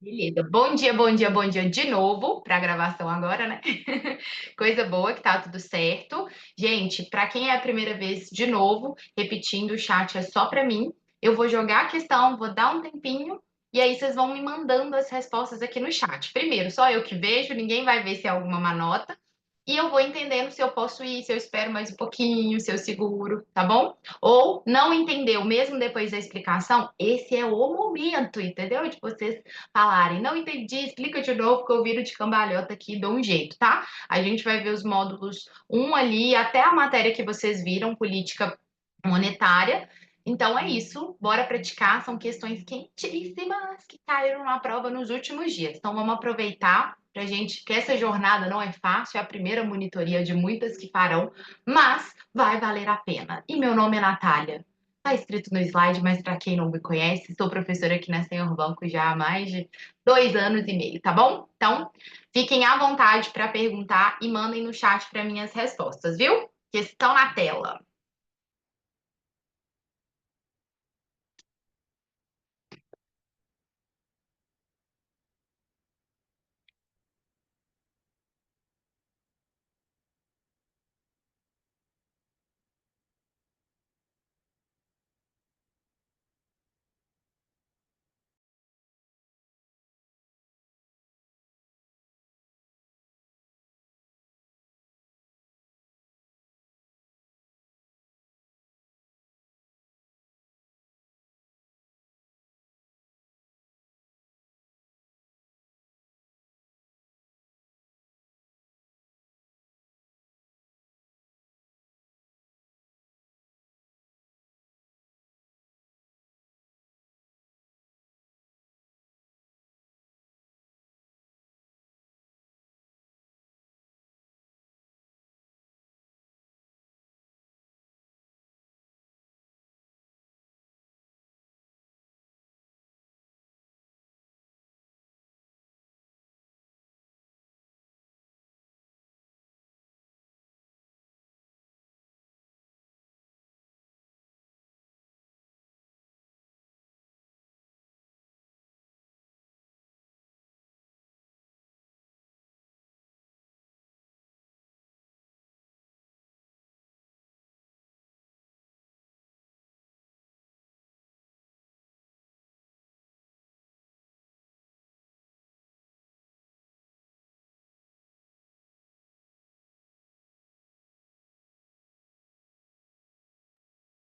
Beleza. Bom dia, bom dia, bom dia de novo para a gravação agora, né? Coisa boa que tá tudo certo. Gente, para quem é a primeira vez, de novo, repetindo, o chat é só para mim. Eu vou jogar a questão, vou dar um tempinho e aí vocês vão me mandando as respostas aqui no chat. Primeiro, só eu que vejo, ninguém vai ver se é alguma manota. E eu vou entendendo se eu posso ir, se eu espero mais um pouquinho, se eu seguro, tá bom? Ou não entendeu, mesmo depois da explicação, esse é o momento, entendeu? De vocês falarem, não entendi, explica de novo que eu viro de cambalhota aqui e dou um jeito, tá? A gente vai ver os módulos um ali, até a matéria que vocês viram, política monetária. Então é isso, bora praticar, são questões quentíssimas que caíram na prova nos últimos dias. Então vamos aproveitar pra gente, que essa jornada não é fácil, é a primeira monitoria de muitas que farão, mas vai valer a pena. E meu nome é Natália. Está escrito no slide, mas para quem não me conhece, sou professora aqui na Senhor Banco já há mais de 2 anos e meio, tá bom? Então, fiquem à vontade para perguntar e mandem no chat para minhas respostas, viu? Que estão na tela.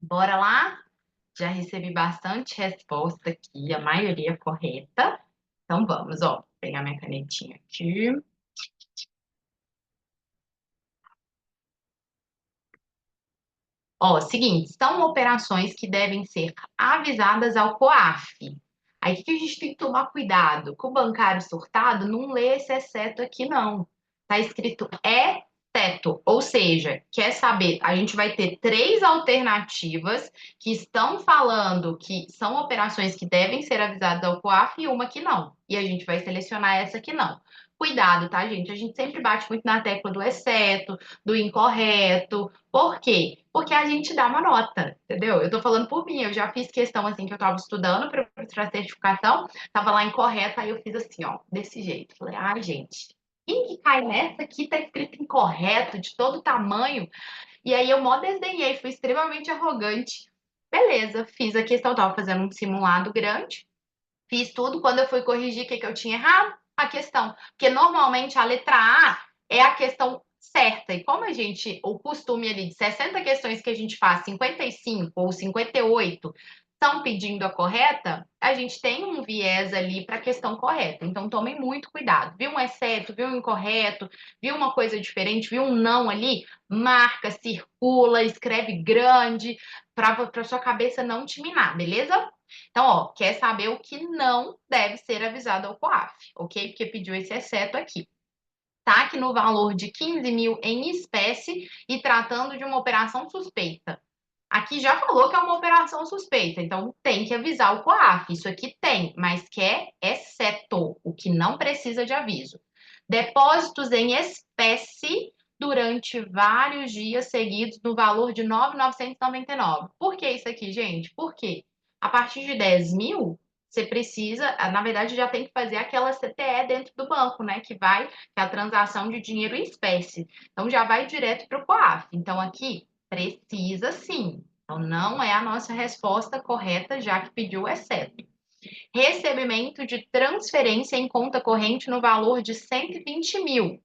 Bora lá? Já recebi bastante resposta aqui, a maioria correta. Então vamos, ó, vou pegar minha canetinha aqui. Ó, seguinte, são operações que devem ser avisadas ao COAF. Aí, o que que a gente tem que tomar cuidado? Que o bancário surtado não lê esse exceto aqui, não. Tá escrito exceto, ou seja, quer saber, a gente vai ter três alternativas que estão falando que são operações que devem ser avisadas ao COAF e uma que não. E a gente vai selecionar essa que não. Cuidado, tá, gente? A gente sempre bate muito na tecla do exceto, do incorreto. Por quê? Porque a gente dá uma nota, entendeu? Eu tô falando por mim, eu já fiz questão assim que eu tava estudando para certificação, tava lá incorreta, aí eu fiz assim, ó, desse jeito. Falei, ai, gente, quem que cai nessa aqui tá escrito incorreto, de todo tamanho? E aí eu mó desdenhei, fui extremamente arrogante. Beleza, fiz a questão, tava fazendo um simulado grande, fiz tudo. Quando eu fui corrigir o que, que eu tinha errado, a questão. Porque normalmente a letra A é a questão certa. E como a gente, o costume ali de 60 questões que a gente faz, 55 ou 58 estão pedindo a correta, a gente tem um viés ali para a questão correta. Então tomem muito cuidado. Viu um exceto, viu um incorreto, viu uma coisa diferente, viu um não ali, marca, circula, escreve grande, para sua cabeça não te minar, beleza? Então, ó, quer saber o que não deve ser avisado ao COAF, ok? Porque pediu esse exceto aqui. Tá aqui no valor de 15 mil em espécie e tratando de uma operação suspeita. Aqui já falou que é uma operação suspeita, então tem que avisar o COAF. Isso aqui tem, mas quer exceto, o que não precisa de aviso. Depósitos em espécie durante vários dias seguidos no valor de 9.999. Por que isso aqui, gente? Por quê? A partir de 10 mil, você precisa, na verdade, já tem que fazer aquela CTE dentro do banco, né? Que é a transação de dinheiro em espécie. Então, já vai direto para o COAF. Então, aqui, precisa sim. Então, não é a nossa resposta correta, já que pediu exceto. Recebimento de transferência em conta corrente no valor de 120 mil.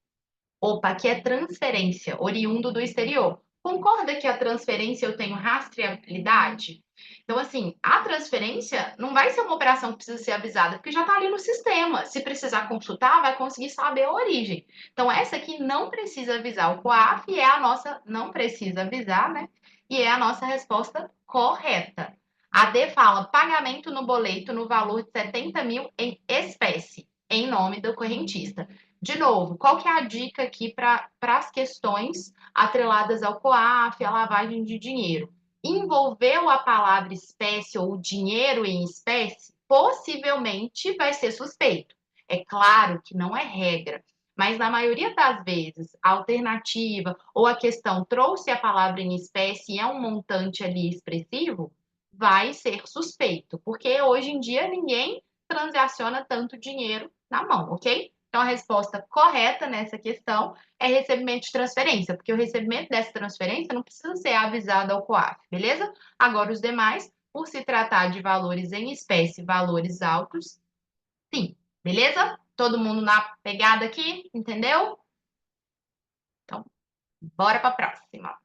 Opa, aqui é transferência, oriundo do exterior. Concorda que a transferência eu tenho rastreabilidade? Então, assim, a transferência não vai ser uma operação que precisa ser avisada, porque já está ali no sistema. Se precisar consultar, vai conseguir saber a origem. Então, essa aqui não precisa avisar o COAF e é a nossa, não precisa avisar, né? E é a nossa resposta correta. A D fala pagamento no boleto no valor de 70 mil em espécie, em nome do correntista. De novo, qual que é a dica aqui para as questões atreladas ao COAF, à lavagem de dinheiro? Envolveu a palavra espécie ou dinheiro em espécie, possivelmente vai ser suspeito. É claro que não é regra, mas na maioria das vezes, a alternativa ou a questão trouxe a palavra em espécie e é um montante ali expressivo, vai ser suspeito, porque hoje em dia ninguém transaciona tanto dinheiro na mão, ok? Então, a resposta correta nessa questão é recebimento de transferência, porque o recebimento dessa transferência não precisa ser avisado ao COAF, beleza? Agora, os demais, por se tratar de valores em espécie, valores altos, sim, beleza? Todo mundo na pegada aqui, entendeu? Então, bora para a próxima.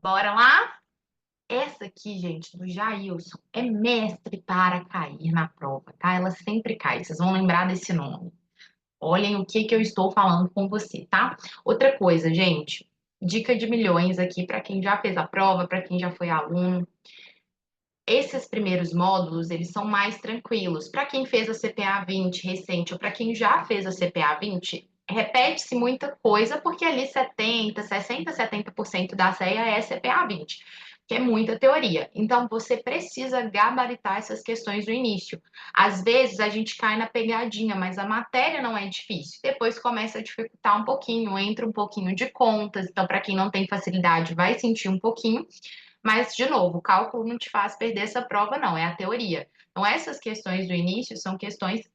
Bora lá? Essa aqui, gente, do Jailson, é mestre para cair na prova, tá? Ela sempre cai, vocês vão lembrar desse nome. Olhem o que que eu estou falando com você, tá? Outra coisa, gente, dica de milhões aqui para quem já fez a prova, para quem já foi aluno. Esses primeiros módulos, eles são mais tranquilos. Para quem fez a CPA 20 recente ou para quem já fez a CPA 20, repete-se muita coisa, porque ali 70%, 60%, 70% da CEA é CPA 20. que é muita teoria. Então, você precisa gabaritar essas questões do início. Às vezes, a gente cai na pegadinha, mas a matéria não é difícil. Depois começa a dificultar um pouquinho, entra um pouquinho de contas. Então, para quem não tem facilidade, vai sentir um pouquinho. Mas, de novo, o cálculo não te faz perder essa prova, não, é a teoria. Então, essas questões do início são questões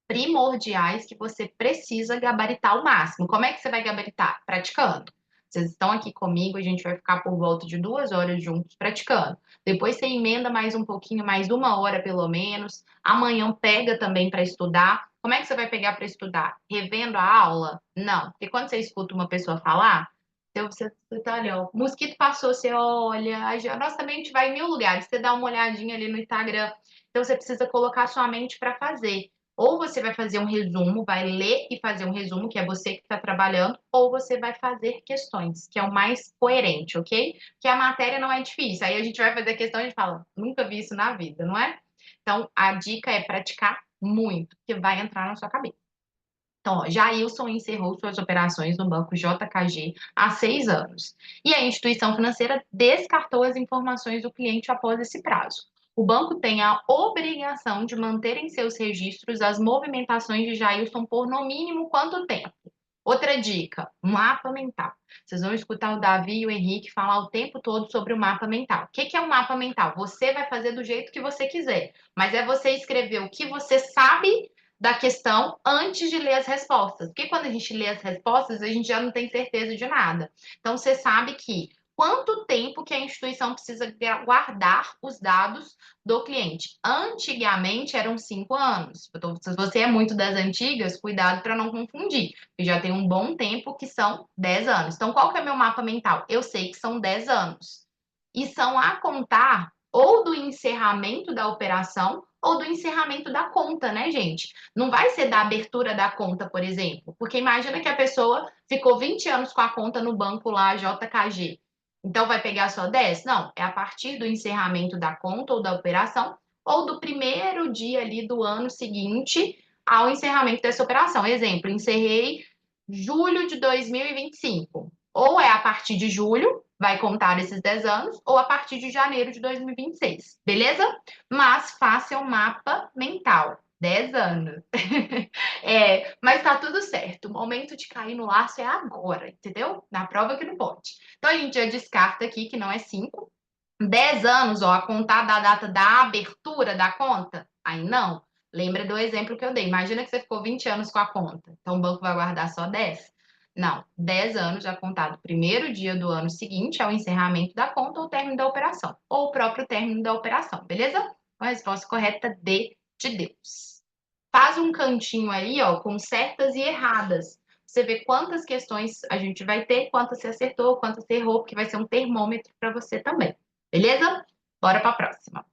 primordiais que você precisa gabaritar ao máximo. Como é que você vai gabaritar? Praticando. Vocês estão aqui comigo, a gente vai ficar por volta de 2 horas juntos praticando. Depois você emenda mais um pouquinho, mais 1 hora pelo menos. Amanhã pega também para estudar. Como é que você vai pegar para estudar? Revendo a aula? Não, porque quando você escuta uma pessoa falar, você tá ali, ó, o mosquito passou, você olha, a nossa mente vai em mil lugares. Você dá uma olhadinha ali no Instagram, então você precisa colocar sua mente para fazer. Ou você vai fazer um resumo, vai ler e fazer um resumo, que é você que está trabalhando, ou você vai fazer questões, que é o mais coerente, ok? Porque a matéria não é difícil. Aí a gente vai fazer questão e a gente fala, nunca vi isso na vida, não é? Então, a dica é praticar muito, que vai entrar na sua cabeça. Então, ó, Jailson encerrou suas operações no banco JKG há 6 anos. E a instituição financeira descartou as informações do cliente após esse prazo. O banco tem a obrigação de manter em seus registros as movimentações de Jailson por no mínimo quanto tempo? Outra dica, mapa mental. Vocês vão escutar o Davi e o Henrique falar o tempo todo sobre o mapa mental. O que é um mapa mental? Você vai fazer do jeito que você quiser, mas é você escrever o que você sabe da questão antes de ler as respostas. Porque quando a gente lê as respostas, a gente já não tem certeza de nada. Então, você sabe que quanto tempo que a instituição precisa guardar os dados do cliente. Antigamente eram 5 anos. Então, se você é muito das antigas, cuidado para não confundir. Porque já tem um bom tempo que são 10 anos. Então, qual que é meu mapa mental? Eu sei que são 10 anos. E são a contar ou do encerramento da operação ou do encerramento da conta, né, gente? Não vai ser da abertura da conta, por exemplo, porque imagina que a pessoa ficou 20 anos com a conta no banco lá, JKG. Então vai pegar só 10? Não, é a partir do encerramento da conta ou da operação ou do primeiro dia ali do ano seguinte ao encerramento dessa operação. Exemplo, encerrei julho de 2025. Ou é a partir de julho, vai contar esses 10 anos, ou a partir de janeiro de 2026, beleza? Mas faça um mapa mental. 10 anos. Mas tá tudo certo. O momento de cair no laço é agora, entendeu? Na prova que não pode. Então a gente já descarta aqui que não é 5. 10 anos, ó, a contar da data da abertura da conta? Aí não. Lembra do exemplo que eu dei. Imagina que você ficou 20 anos com a conta. Então o banco vai guardar só 10? Não. 10 anos já contado primeiro dia do ano seguinte ao encerramento da conta ou término da operação. Ou o próprio término da operação, beleza? A resposta correta de Deus. Faz um cantinho aí, ó, com certas e erradas. Você vê quantas questões a gente vai ter, quantas você acertou, quantas você errou, porque vai ser um termômetro para você também. Beleza? Bora para a próxima.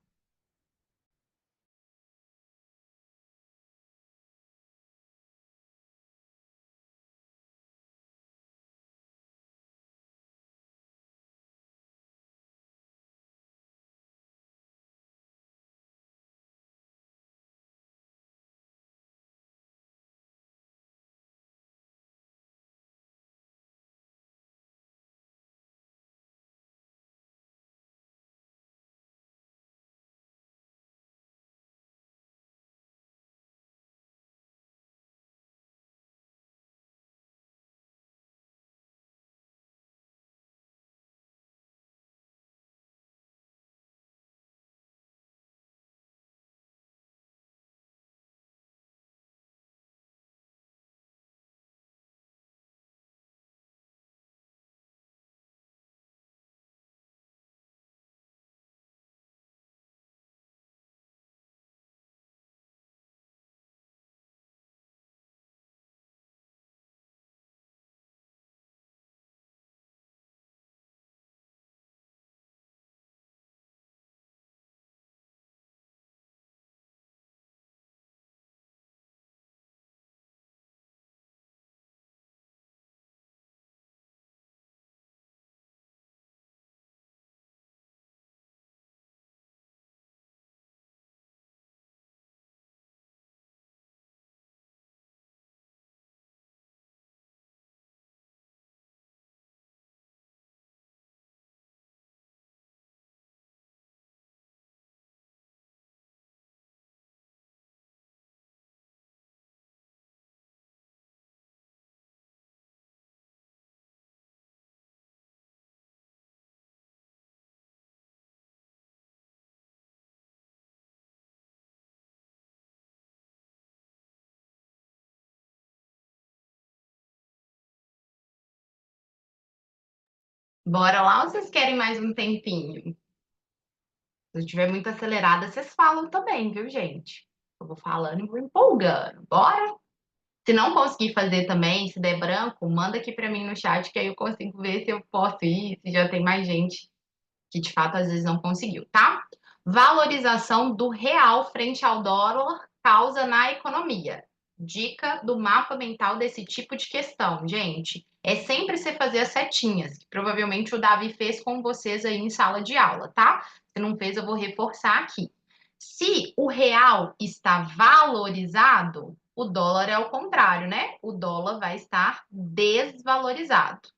Bora lá ou vocês querem mais um tempinho? Se eu estiver muito acelerada, vocês falam também, viu, gente? Eu vou falando e vou empolgando. Bora? Se não conseguir fazer também, se der branco, manda aqui pra mim no chat que aí eu consigo ver se eu posso ir, se já tem mais gente que de fato às vezes não conseguiu, tá? Valorização do real frente ao dólar causa na economia. Dica do mapa mental desse tipo de questão, gente. É sempre você fazer as setinhas, que provavelmente o Davi fez com vocês aí em sala de aula, tá? Se não fez, eu vou reforçar aqui. Se o real está valorizado, o dólar é o contrário, né? O dólar vai estar desvalorizado.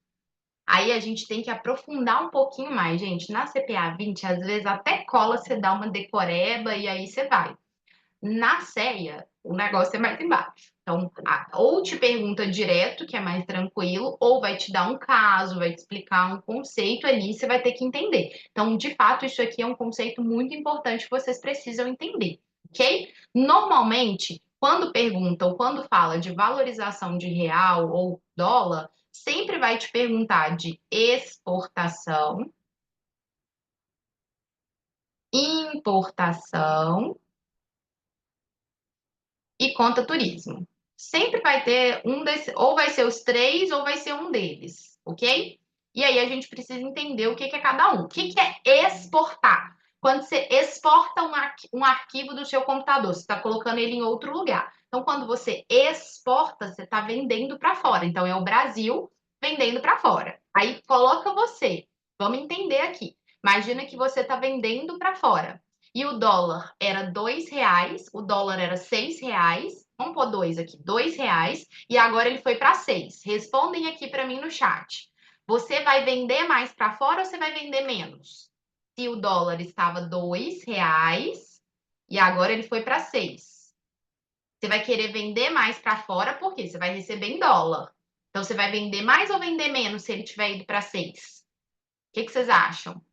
Aí a gente tem que aprofundar um pouquinho mais, gente. Na CPA 20, às vezes até cola você dá uma decoreba e aí você vai. Na CEA, o negócio é mais embaixo. Então, ou te pergunta direto, que é mais tranquilo, ou vai te dar um caso, vai te explicar um conceito ali, você vai ter que entender. Então, de fato, isso aqui é um conceito muito importante que vocês precisam entender, ok? Normalmente, quando pergunta ou quando fala de valorização de real ou dólar, sempre vai te perguntar de exportação, importação e conta turismo. Sempre vai ter um desses, ou vai ser os três, ou vai ser um deles, ok? E aí a gente precisa entender o que é cada um. O que é exportar? Quando você exporta um arquivo do seu computador, você está colocando ele em outro lugar. Então, quando você exporta, você está vendendo para fora. Então, é o Brasil vendendo para fora. Aí coloca você. Vamos entender aqui. Imagina que você está vendendo para fora e o dólar era R$ 2, o dólar era R$ 6. Vamos pôr dois aqui, R$ 2, e agora ele foi para 6. Respondem aqui para mim no chat. Você vai vender mais para fora ou você vai vender menos? Se o dólar estava R$ 2 e agora ele foi para 6. Você vai querer vender mais para fora porque você vai receber em dólar. Então você vai vender mais ou vender menos se ele tiver ido para 6? O que vocês acham?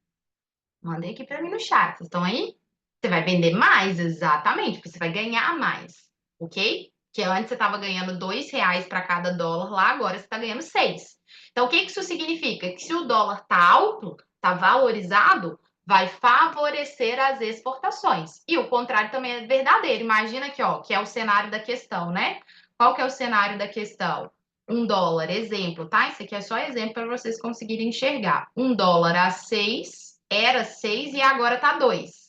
Mandem aqui para mim no chat. Vocês estão aí? Você vai vender mais, exatamente, porque você vai ganhar mais, ok? Que antes você estava ganhando R$ 2 para cada dólar lá, agora você está ganhando 6. Então, o que isso significa? Que se o dólar está alto, está valorizado, vai favorecer as exportações. E o contrário também é verdadeiro. Imagina aqui, ó, que é o cenário da questão, né? Qual que é o cenário da questão? Um dólar, exemplo, tá? Isso aqui é só exemplo para vocês conseguirem enxergar. Um dólar a 6, era 6 e agora tá 2.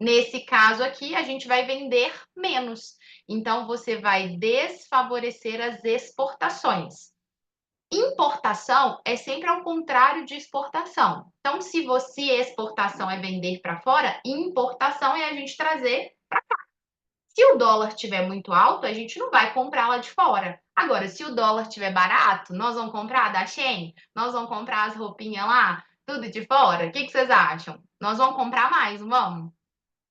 Nesse caso aqui, a gente vai vender menos. Então, você vai desfavorecer as exportações. Importação é sempre ao contrário de exportação. Então, se você exportação é vender para fora, importação é a gente trazer. Se o dólar estiver muito alto, a gente não vai comprar lá de fora. Agora, se o dólar estiver barato, nós vamos comprar da Shein? Nós vamos comprar as roupinhas lá, tudo de fora? O que vocês acham? Nós vamos comprar mais, não vamos?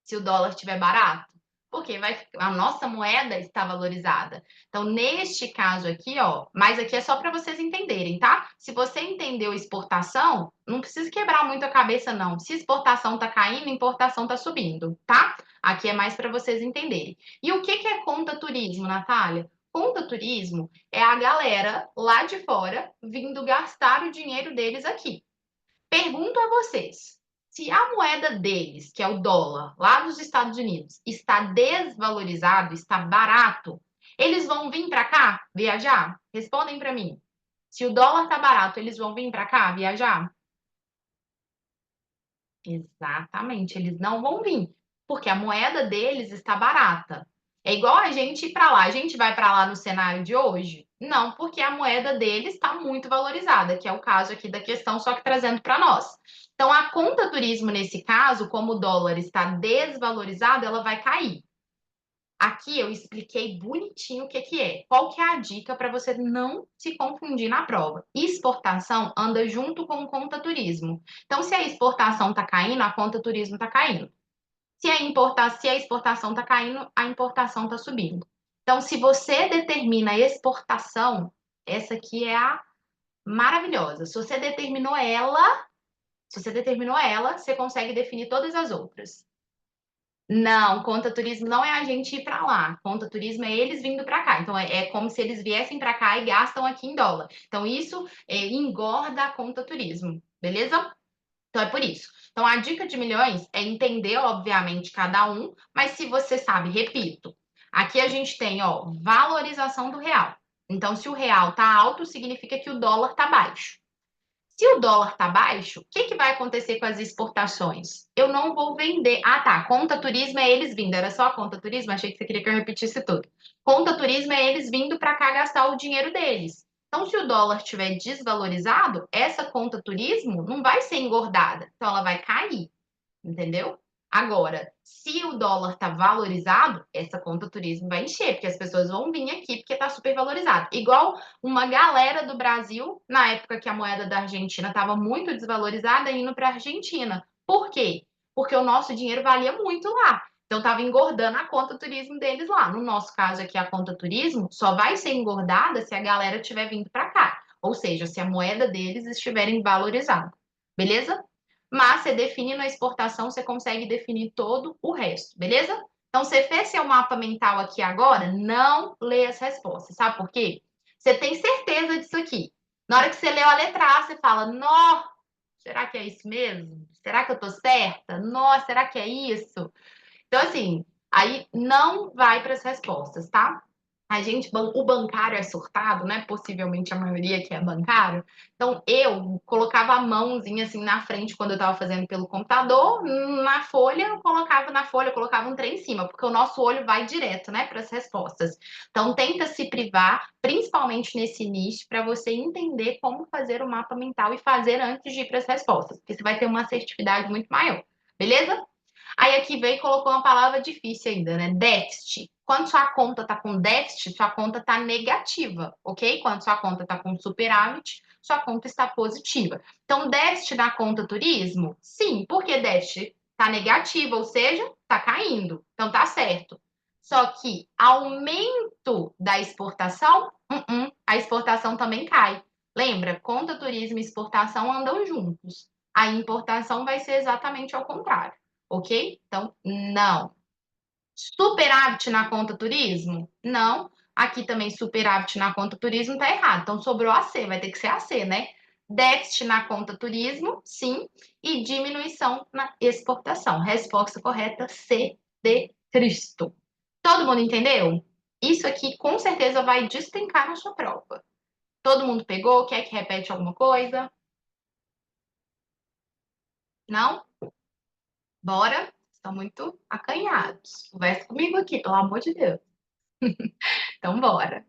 Se o dólar estiver barato, porque a nossa moeda está valorizada. Então, neste caso aqui, ó, mas aqui é só para vocês entenderem, tá? Se você entendeu exportação, não precisa quebrar muito a cabeça, não. Se exportação está caindo, importação está subindo, tá? Aqui é mais para vocês entenderem. E o que é conta turismo, Natália? Conta turismo é a galera lá de fora vindo gastar o dinheiro deles aqui. Pergunto a vocês: se a moeda deles, que é o dólar, lá dos Estados Unidos, está desvalorizado, está barato, eles vão vir para cá viajar? Respondem para mim. Se o dólar está barato, eles vão vir para cá viajar? Exatamente, eles não vão vir, porque a moeda deles está barata. É igual a gente ir para lá. A gente vai para lá no cenário de hoje? Não, porque a moeda deles está muito valorizada, que é o caso aqui da questão, só que trazendo para nós. Então, a conta turismo, nesse caso, como o dólar está desvalorizado, ela vai cair. Aqui eu expliquei bonitinho o que que é. Qual que é a dica para você não se confundir na prova? Exportação anda junto com conta turismo. Então, se a exportação está caindo, a conta turismo está caindo. Se a exportação está caindo, a importação está subindo. Então, se você determina a exportação, essa aqui é a maravilhosa. Se você determinou ela, você consegue definir todas as outras. Não, conta turismo não é a gente ir para lá. Conta turismo é eles vindo para cá. Então é como se eles viessem para cá e gastam aqui em dólar. Então isso engorda a conta turismo, beleza? Então é por isso. Então a dica de milhões é entender, obviamente, cada um, mas se você sabe, repito, aqui a gente tem, ó, valorização do real. Então se o real tá alto, significa que o dólar tá baixo. Se o dólar está baixo, o que, que vai acontecer com as exportações? Eu não vou vender. Ah, tá. Conta turismo é eles vindo. Era só a conta turismo? Achei que você queria que eu repetisse tudo. Conta turismo é eles vindo para cá gastar o dinheiro deles. Então, se o dólar estiver desvalorizado, essa conta turismo não vai ser engordada. Então, ela vai cair. Entendeu? Agora, se o dólar está valorizado, essa conta turismo vai encher, porque as pessoas vão vir aqui porque está super valorizado. Igual uma galera do Brasil, na época que a moeda da Argentina estava muito desvalorizada, indo para a Argentina. Por quê? Porque o nosso dinheiro valia muito lá. Então estava engordando a conta turismo deles lá. No nosso caso aqui, a conta turismo só vai ser engordada se a galera estiver vindo para cá. Ou seja, se a moeda deles estiverem valorizada. Beleza? Mas você define na exportação, você consegue definir todo o resto, beleza? Então, você fez seu mapa mental aqui agora, não lê as respostas, sabe por quê? Você tem certeza disso aqui. Na hora que você leu a letra A, você fala, nó, será que é isso mesmo? Será que eu tô certa? Nossa, será que é isso? Então, assim, aí não vai para as respostas, tá? A gente, o bancário é surtado, né? Possivelmente a maioria que é bancário. Então, eu colocava a mãozinha assim na frente quando eu estava fazendo pelo computador, na folha, eu colocava na folha, eu colocava um trem em cima, porque o nosso olho vai direto, né, para as respostas. Então, tenta se privar, principalmente nesse início, para você entender como fazer o mapa mental e fazer antes de ir para as respostas, porque você vai ter uma assertividade muito maior. Beleza? Aí aqui veio e colocou uma palavra difícil ainda, né? Déficit. Quando sua conta está com déficit, sua conta está negativa, ok? Quando sua conta está com superávit, sua conta está positiva. Então, déficit na conta turismo? Sim, porque déficit está negativo, ou seja, está caindo. Então, tá certo. Só que aumento da exportação, a exportação também cai. Lembra, conta turismo e exportação andam juntos. A importação vai ser exatamente ao contrário. Ok? Então, não. Superávit na conta turismo? Não. Aqui também superávit na conta turismo tá errado. Então, sobrou AC, vai ter que ser AC, né? Déficit na conta turismo, sim. E diminuição na exportação. Resposta correta, C de Cristo. Todo mundo entendeu? Isso aqui com certeza vai despencar na sua prova. Todo mundo pegou? Quer que repete alguma coisa? Não? Bora? Estão muito acanhados. Conversa comigo aqui, pelo amor de Deus. Então, bora.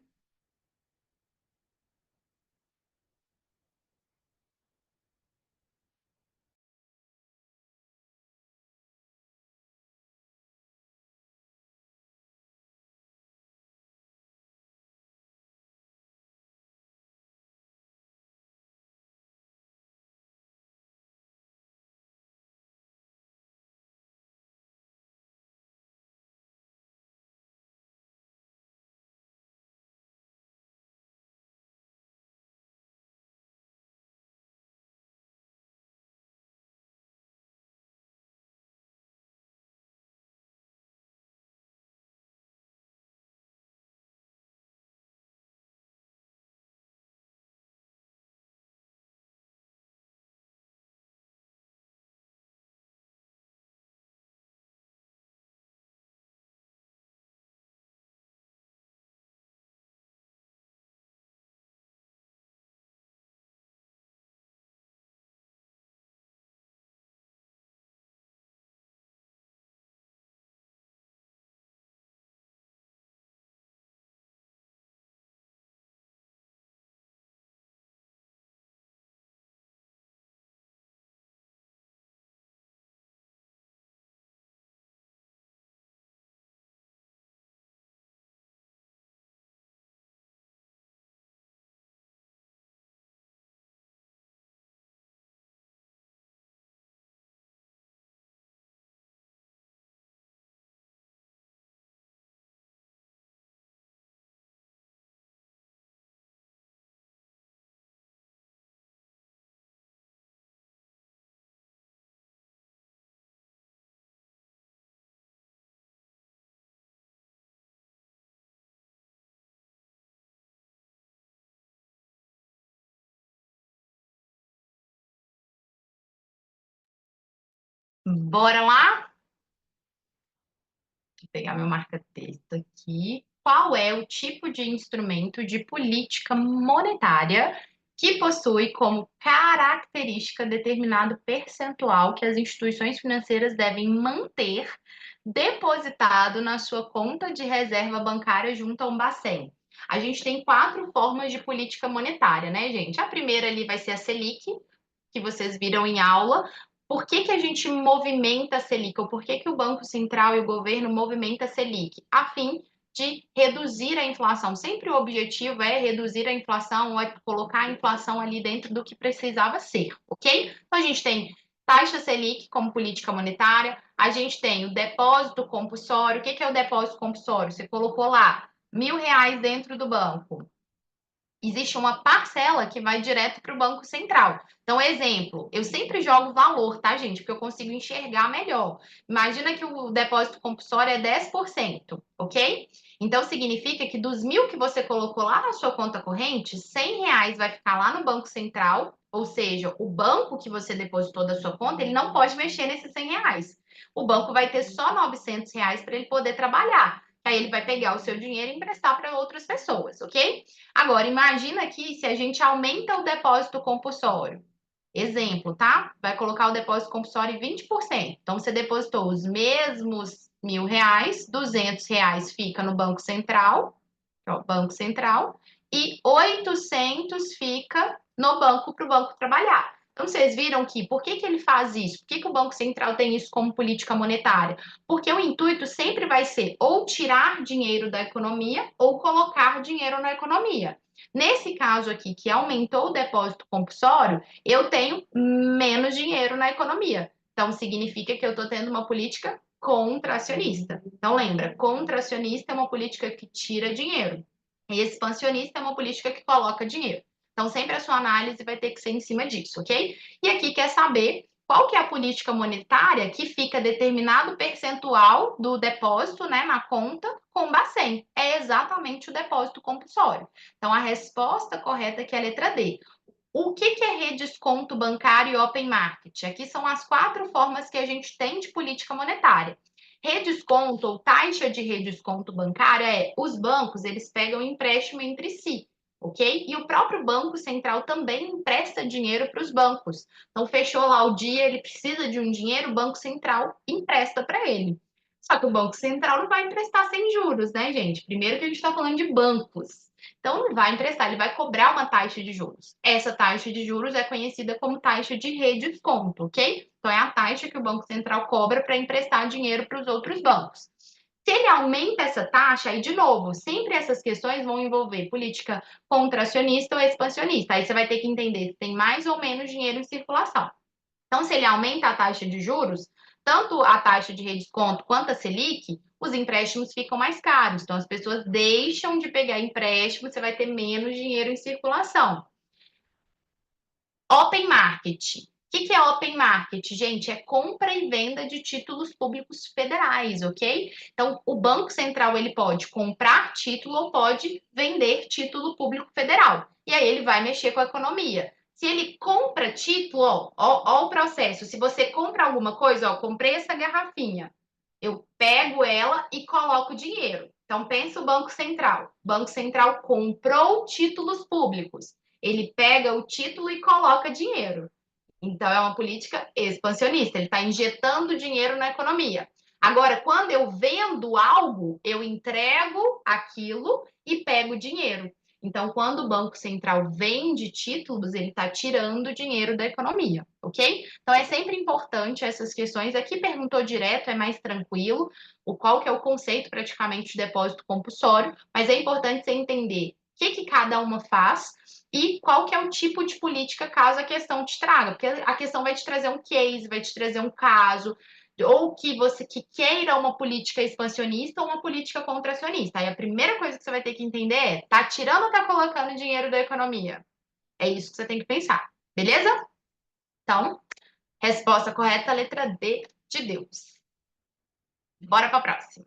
Bora lá? Vou pegar meu marca-texto aqui. Qual é o tipo de instrumento de política monetária que possui como característica determinado percentual que as instituições financeiras devem manter depositado na sua conta de reserva bancária junto a um Bacen? A gente tem quatro formas de política monetária, né, gente? A primeira ali vai ser a Selic, que vocês viram em aula. Por que que a gente movimenta a Selic? Ou por que que o Banco Central e o governo movimentam a Selic? A fim de reduzir a inflação. Sempre o objetivo é reduzir a inflação, é colocar a inflação ali dentro do que precisava ser, ok? Então a gente tem taxa Selic como política monetária, a gente tem o depósito compulsório. O que que é o depósito compulsório? Você colocou lá R$ 1.000 dentro do banco, existe uma parcela que vai direto para o Banco Central. Então, exemplo, eu sempre jogo valor, tá, gente? Porque eu consigo enxergar melhor. Imagina que o depósito compulsório é 10%, ok? Então, significa que dos 1.000 que você colocou lá na sua conta corrente, R$ 100 vai ficar lá no Banco Central, ou seja, o banco que você depositou da sua conta, ele não pode mexer nesses R$ 100. O banco vai ter só R$ 900 para ele poder trabalhar. Aí ele vai pegar o seu dinheiro e emprestar para outras pessoas, ok? Agora, imagina aqui se a gente aumenta o depósito compulsório. Exemplo, tá? Vai colocar o depósito compulsório em 20%. Então, você depositou os mesmos R$ 1.000, R$ 200 fica no Banco Central, ó, Banco Central, e 800 fica no banco para o banco trabalhar. Então, vocês viram que, por que que ele faz isso? Por que que o Banco Central tem isso como política monetária? Porque o intuito sempre vai ser ou tirar dinheiro da economia ou colocar dinheiro na economia. Nesse caso aqui, que aumentou o depósito compulsório, eu tenho menos dinheiro na economia. Então, significa que eu estou tendo uma política contracionista. Então, lembra, contracionista é uma política que tira dinheiro. E expansionista é uma política que coloca dinheiro. Então, sempre a sua análise vai ter que ser em cima disso, ok? E aqui quer saber qual que é a política monetária que fica determinado percentual do depósito, né, na conta com o Bacen. É exatamente o depósito compulsório. Então, a resposta correta aqui é a letra D. O que que é redesconto bancário e open market? Aqui são as quatro formas que a gente tem de política monetária. Redesconto ou taxa de redesconto bancário é os bancos, eles pegam empréstimo entre si, ok? E o próprio Banco Central também empresta dinheiro para os bancos. Então, fechou lá o dia, ele precisa de um dinheiro, o Banco Central empresta para ele. Só que o Banco Central não vai emprestar sem juros, né, gente? Primeiro que a gente está falando de bancos. Então, não vai emprestar, ele vai cobrar uma taxa de juros. Essa taxa de juros é conhecida como taxa de redesconto, ok? Então, é a taxa que o Banco Central cobra para emprestar dinheiro para os outros bancos. Se ele aumenta essa taxa, aí, de novo, sempre essas questões vão envolver política contracionista ou expansionista. Aí você vai ter que entender se tem mais ou menos dinheiro em circulação. Então, se ele aumenta a taxa de juros, tanto a taxa de redesconto quanto a Selic, os empréstimos ficam mais caros. Então, as pessoas deixam de pegar empréstimo, você vai ter menos dinheiro em circulação. Open Market. O que que é Open Market, gente? É compra e venda de títulos públicos federais, ok? Então, o Banco Central ele pode comprar título ou pode vender título público federal. E aí ele vai mexer com a economia. Se ele compra título, ó o processo. Se você compra alguma coisa, ó, comprei essa garrafinha, eu pego ela e coloco dinheiro. Então, pensa o Banco Central. O Banco Central comprou títulos públicos. Ele pega o título e coloca dinheiro. Então, é uma política expansionista. Ele está injetando dinheiro na economia. Agora, quando eu vendo algo, eu entrego aquilo e pego dinheiro. Então, quando o Banco Central vende títulos, ele está tirando dinheiro da economia, ok? Então, é sempre importante essas questões. Aqui perguntou direto, é mais tranquilo, o qual que é o conceito praticamente de depósito compulsório, mas é importante você entender o que cada uma faz e qual que é o tipo de política caso a questão te traga, porque a questão vai te trazer um case, vai te trazer um caso, ou que você que queira uma política expansionista ou uma política contracionista. Aí a primeira coisa que você vai ter que entender é, tá tirando ou tá colocando dinheiro da economia? É isso que você tem que pensar, beleza? Então, resposta correta, letra D de Deus. Bora para a próxima.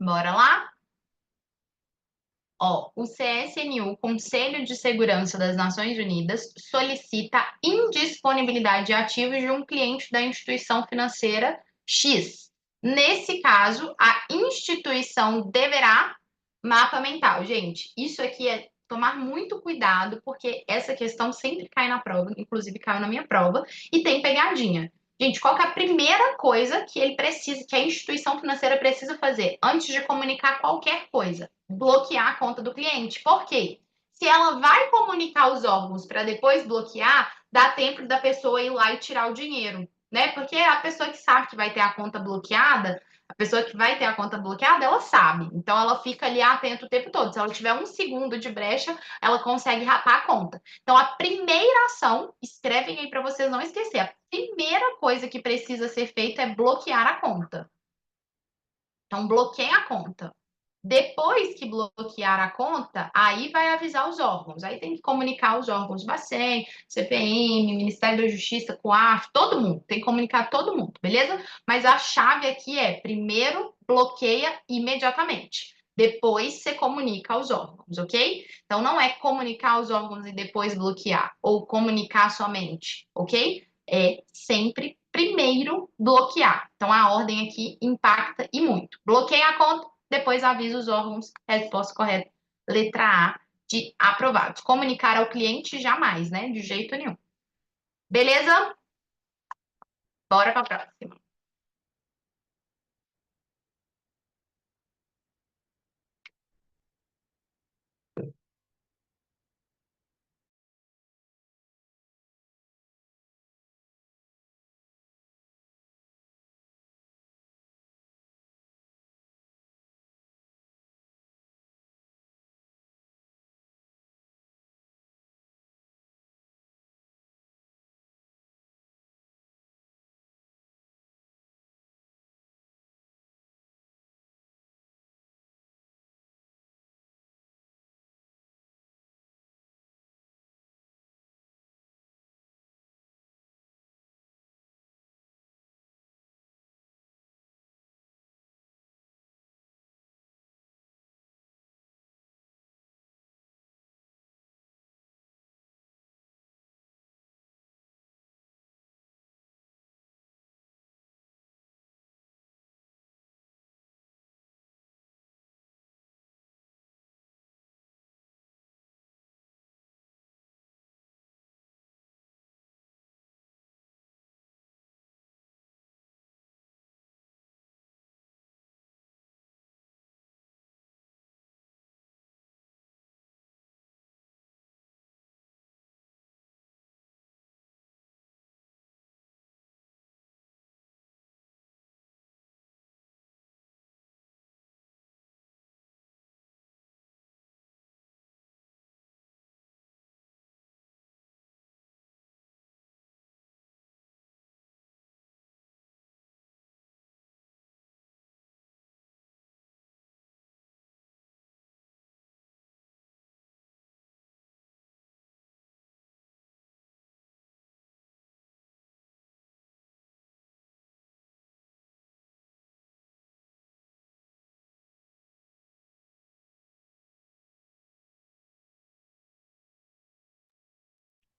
Bora lá? Ó, o CSNU, Conselho de Segurança das Nações Unidas, solicita indisponibilidade de ativos de um cliente da instituição financeira X. Nesse caso, a instituição deverá mapa mental. Gente, isso aqui é tomar muito cuidado, porque essa questão sempre cai na prova, inclusive caiu na minha prova, e tem pegadinha. Gente, qual que é a primeira coisa que ele precisa, que a instituição financeira precisa fazer antes de comunicar qualquer coisa? Bloquear a conta do cliente. Por quê? Se ela vai comunicar os órgãos para depois bloquear, dá tempo da pessoa ir lá e tirar o dinheiro, né? Porque a pessoa que sabe que vai ter a conta bloqueada, a pessoa que vai ter a conta bloqueada, ela sabe. Então ela fica ali atenta o tempo todo. Se ela tiver um segundo de brecha, ela consegue rapar a conta. Então a primeira ação, escrevem aí para vocês não esquecer, a primeira coisa que precisa ser feita é bloquear a conta. Então bloqueia a conta. Depois que bloquear a conta, aí vai avisar os órgãos. Aí tem que comunicar os órgãos Bacen, CPM, Ministério da Justiça, COAF, todo mundo. Tem que comunicar todo mundo, beleza? Mas a chave aqui é: primeiro bloqueia imediatamente. Depois você comunica aos órgãos, ok? Então não é comunicar aos órgãos e depois bloquear, ou comunicar somente, ok? É sempre primeiro bloquear. Então a ordem aqui impacta e muito. Bloqueia a conta, depois avisa os órgãos. Resposta correta, letra A, de aprovados. Comunicar ao cliente jamais, né? De jeito nenhum. Beleza? Bora para a próxima.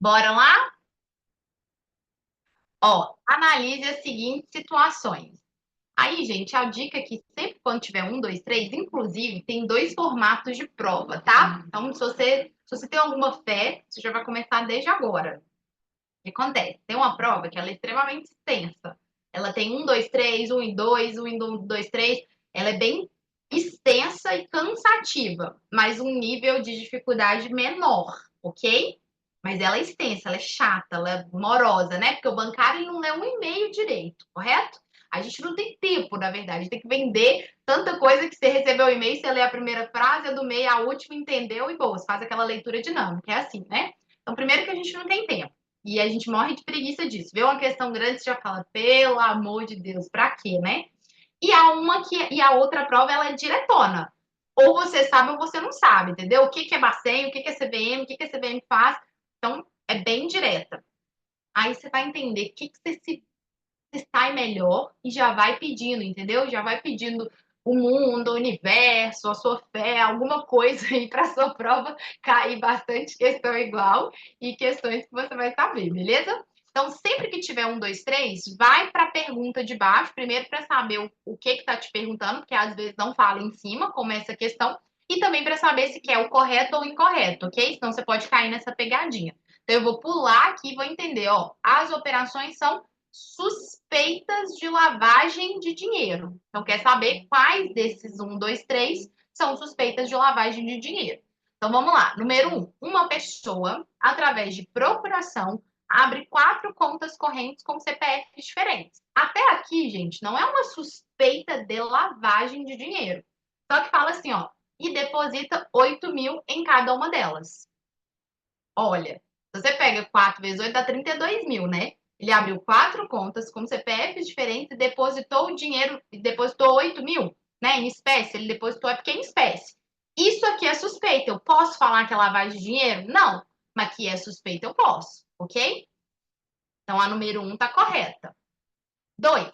Bora lá? Ó, analise as seguintes situações. Aí, gente, a dica é que sempre quando tiver um, dois, três, inclusive, tem dois formatos de prova, tá? Então, se você tem alguma fé, você já vai começar desde agora. O que acontece? Tem uma prova que ela é extremamente extensa. Ela tem um, dois, três, um e dois, um e dois, três. Ela é bem extensa e cansativa, mas um nível de dificuldade menor, ok? Mas ela é extensa, ela é chata, ela é morosa, né? Porque o bancário não lê um e-mail direito, correto? A gente não tem tempo, na verdade, tem que vender tanta coisa que você recebeu o e-mail, você lê a primeira frase, a do meio, a última, entendeu? E boa, você faz aquela leitura dinâmica, é assim, né? Então, primeiro que a gente não tem tempo. E a gente morre de preguiça disso. Vê uma questão grande, você já fala, pelo amor de Deus, pra quê, né? E a outra prova ela é diretona. Ou você sabe ou você não sabe, entendeu? O que que é Bacen, o que que é CVM, o que que a CVM faz. Então, é bem direta. Aí você vai entender o que que você se sai melhor e já vai pedindo, entendeu? Já vai pedindo o mundo, o universo, a sua fé, alguma coisa aí para sua prova cair bastante questão igual e questões que você vai saber, beleza? Então, sempre que tiver um, dois, três, vai para a pergunta de baixo, primeiro para saber o que está te perguntando, porque às vezes não fala em cima, como essa questão, e também para saber se quer o correto ou o incorreto, ok? Senão você pode cair nessa pegadinha. Então, eu vou pular aqui e vou entender, ó, as operações são suspeitas de lavagem de dinheiro. Então, quer saber quais desses um, dois, três são suspeitas de lavagem de dinheiro? Então, vamos lá. Número um, uma pessoa, através de procuração, abre 4 contas correntes com CPFs diferentes. Até aqui, gente, não é uma suspeita de lavagem de dinheiro. Só que fala assim, ó, e deposita 8.000 em cada uma delas. Olha, se você pega 4 vezes 8, dá 32.000, né? Ele abriu 4 contas com CPFs diferentes e depositou o dinheiro, depositou 8.000, né? Em espécie, ele depositou é porque é em espécie. Isso aqui é suspeita. Eu posso falar que é lavagem de dinheiro? Não. Mas que é suspeita, eu posso, ok? Então a número 1 está correta. 2.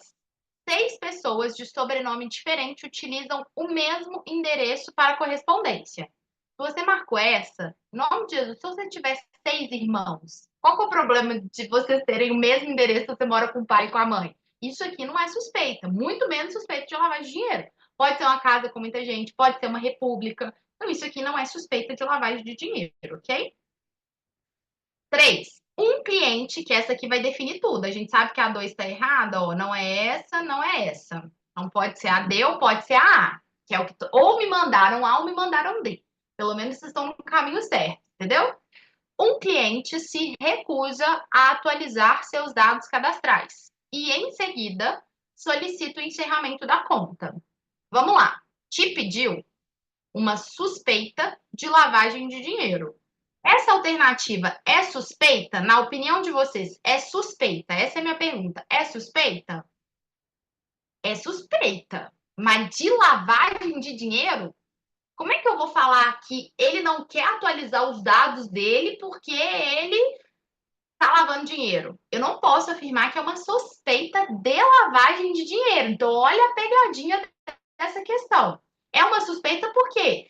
6 pessoas de sobrenome diferente utilizam o mesmo endereço para correspondência. Se você marcou essa, em nome de Jesus, se você tiver 6 irmãos, qual que é o problema de vocês terem o mesmo endereço se você mora com o pai e com a mãe? Isso aqui não é suspeita, muito menos suspeita de lavagem de dinheiro. Pode ser uma casa com muita gente, pode ser uma república. Então, isso aqui não é suspeita de lavagem de dinheiro, ok? 3. Um cliente, que essa aqui vai definir tudo. A gente sabe que a 2 está errada, ó. Não é essa, não é essa. Não pode ser a D ou pode ser a A, que é o que ou me mandaram A ou me mandaram D. Pelo menos vocês estão no caminho certo, entendeu? Um cliente se recusa a atualizar seus dados cadastrais e, em seguida, solicita o encerramento da conta. Vamos lá. Te pediu uma suspeita de lavagem de dinheiro. Essa alternativa é suspeita? Na opinião de vocês, é suspeita? Essa é a minha pergunta. É suspeita? É suspeita. Mas de lavagem de dinheiro, como é que eu vou falar que ele não quer atualizar os dados dele porque ele está lavando dinheiro? Eu não posso afirmar que é uma suspeita de lavagem de dinheiro. Então, olha a pegadinha dessa questão. É uma suspeita por quê?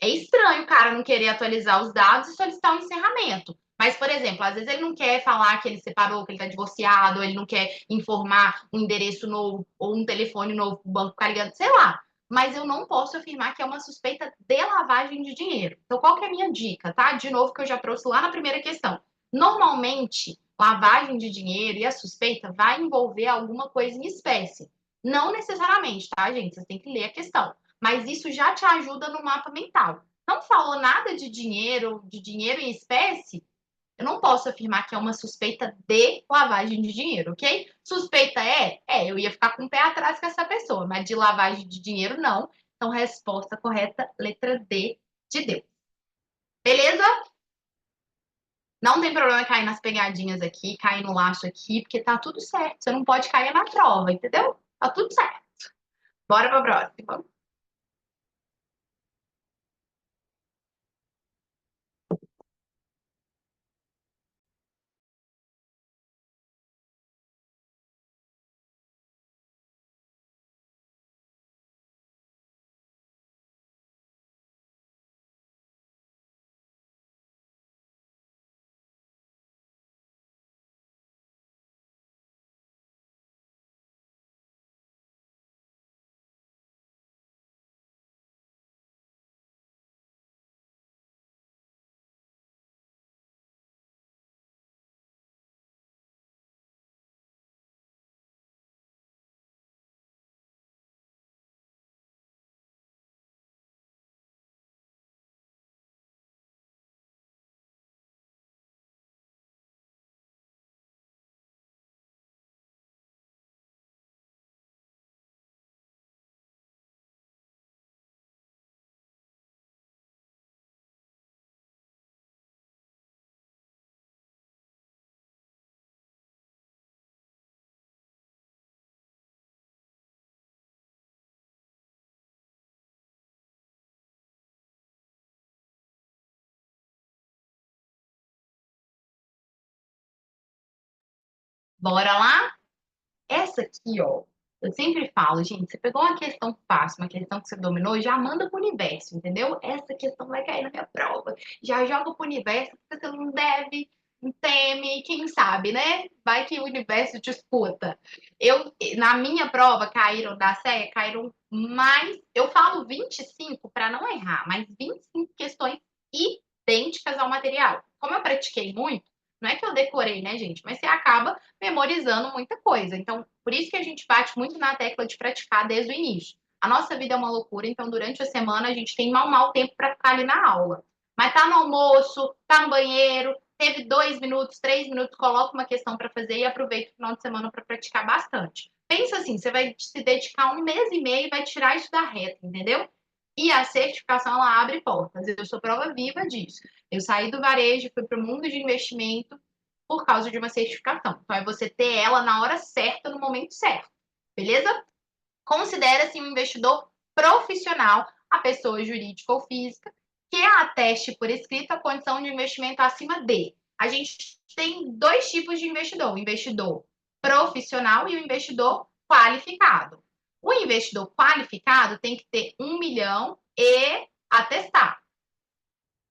É estranho o cara não querer atualizar os dados e solicitar um encerramento. Mas, por exemplo, às vezes ele não quer falar que ele separou, que ele está divorciado, ou ele não quer informar um endereço novo ou um telefone novo para o banco ficar ligando, sei lá. Mas eu não posso afirmar que é uma suspeita de lavagem de dinheiro. Então, qual que é a minha dica, tá? De novo, que eu já trouxe lá na primeira questão. Normalmente, lavagem de dinheiro e a suspeita vai envolver alguma coisa em espécie. Não necessariamente, tá, gente? Vocês têm que ler a questão, mas isso já te ajuda no mapa mental. Não falou nada de dinheiro em espécie, eu não posso afirmar que é uma suspeita de lavagem de dinheiro, ok? Suspeita eu ia ficar com o pé atrás com essa pessoa, mas de lavagem de dinheiro não. Então, resposta correta, letra D de Deus. Beleza? Não tem problema cair nas pegadinhas aqui, cair no laço aqui, porque tá tudo certo. Você não pode cair na prova, entendeu? Tá tudo certo. Bora pra próxima. Bora lá? Essa aqui, ó. Eu sempre falo, gente, você pegou uma questão fácil, uma questão que você dominou, já manda pro universo, entendeu? Essa questão vai cair na minha prova. Já joga pro universo, porque você não deve, não teme, quem sabe, né? Vai que o universo disputa. Na minha prova, caíram da série, caíram mais, eu falo 25 para não errar, mas 25 questões idênticas ao material. Como eu pratiquei muito, não é que eu decorei, né, gente? Mas você acaba memorizando muita coisa. Então, por isso que a gente bate muito na tecla de praticar desde o início. A nossa vida é uma loucura, então durante a semana a gente tem mal tempo para ficar ali na aula. Mas tá no almoço, tá no banheiro, teve 2 minutos, 3 minutos, coloca uma questão para fazer e aproveita o final de semana para praticar bastante. Pensa assim, você vai se dedicar 1 mês e meio e vai tirar isso da reta, entendeu? E a certificação, ela abre portas. Eu sou prova viva disso. Eu saí do varejo, fui para o mundo de investimento por causa de uma certificação. Então, é você ter ela na hora certa, no momento certo. Beleza? Considera-se um investidor profissional, a pessoa jurídica ou física, que ateste por escrito a condição de investimento acima de. A gente tem dois tipos de investidor: o investidor profissional e o investidor qualificado. O investidor qualificado tem que ter 1 milhão e atestar,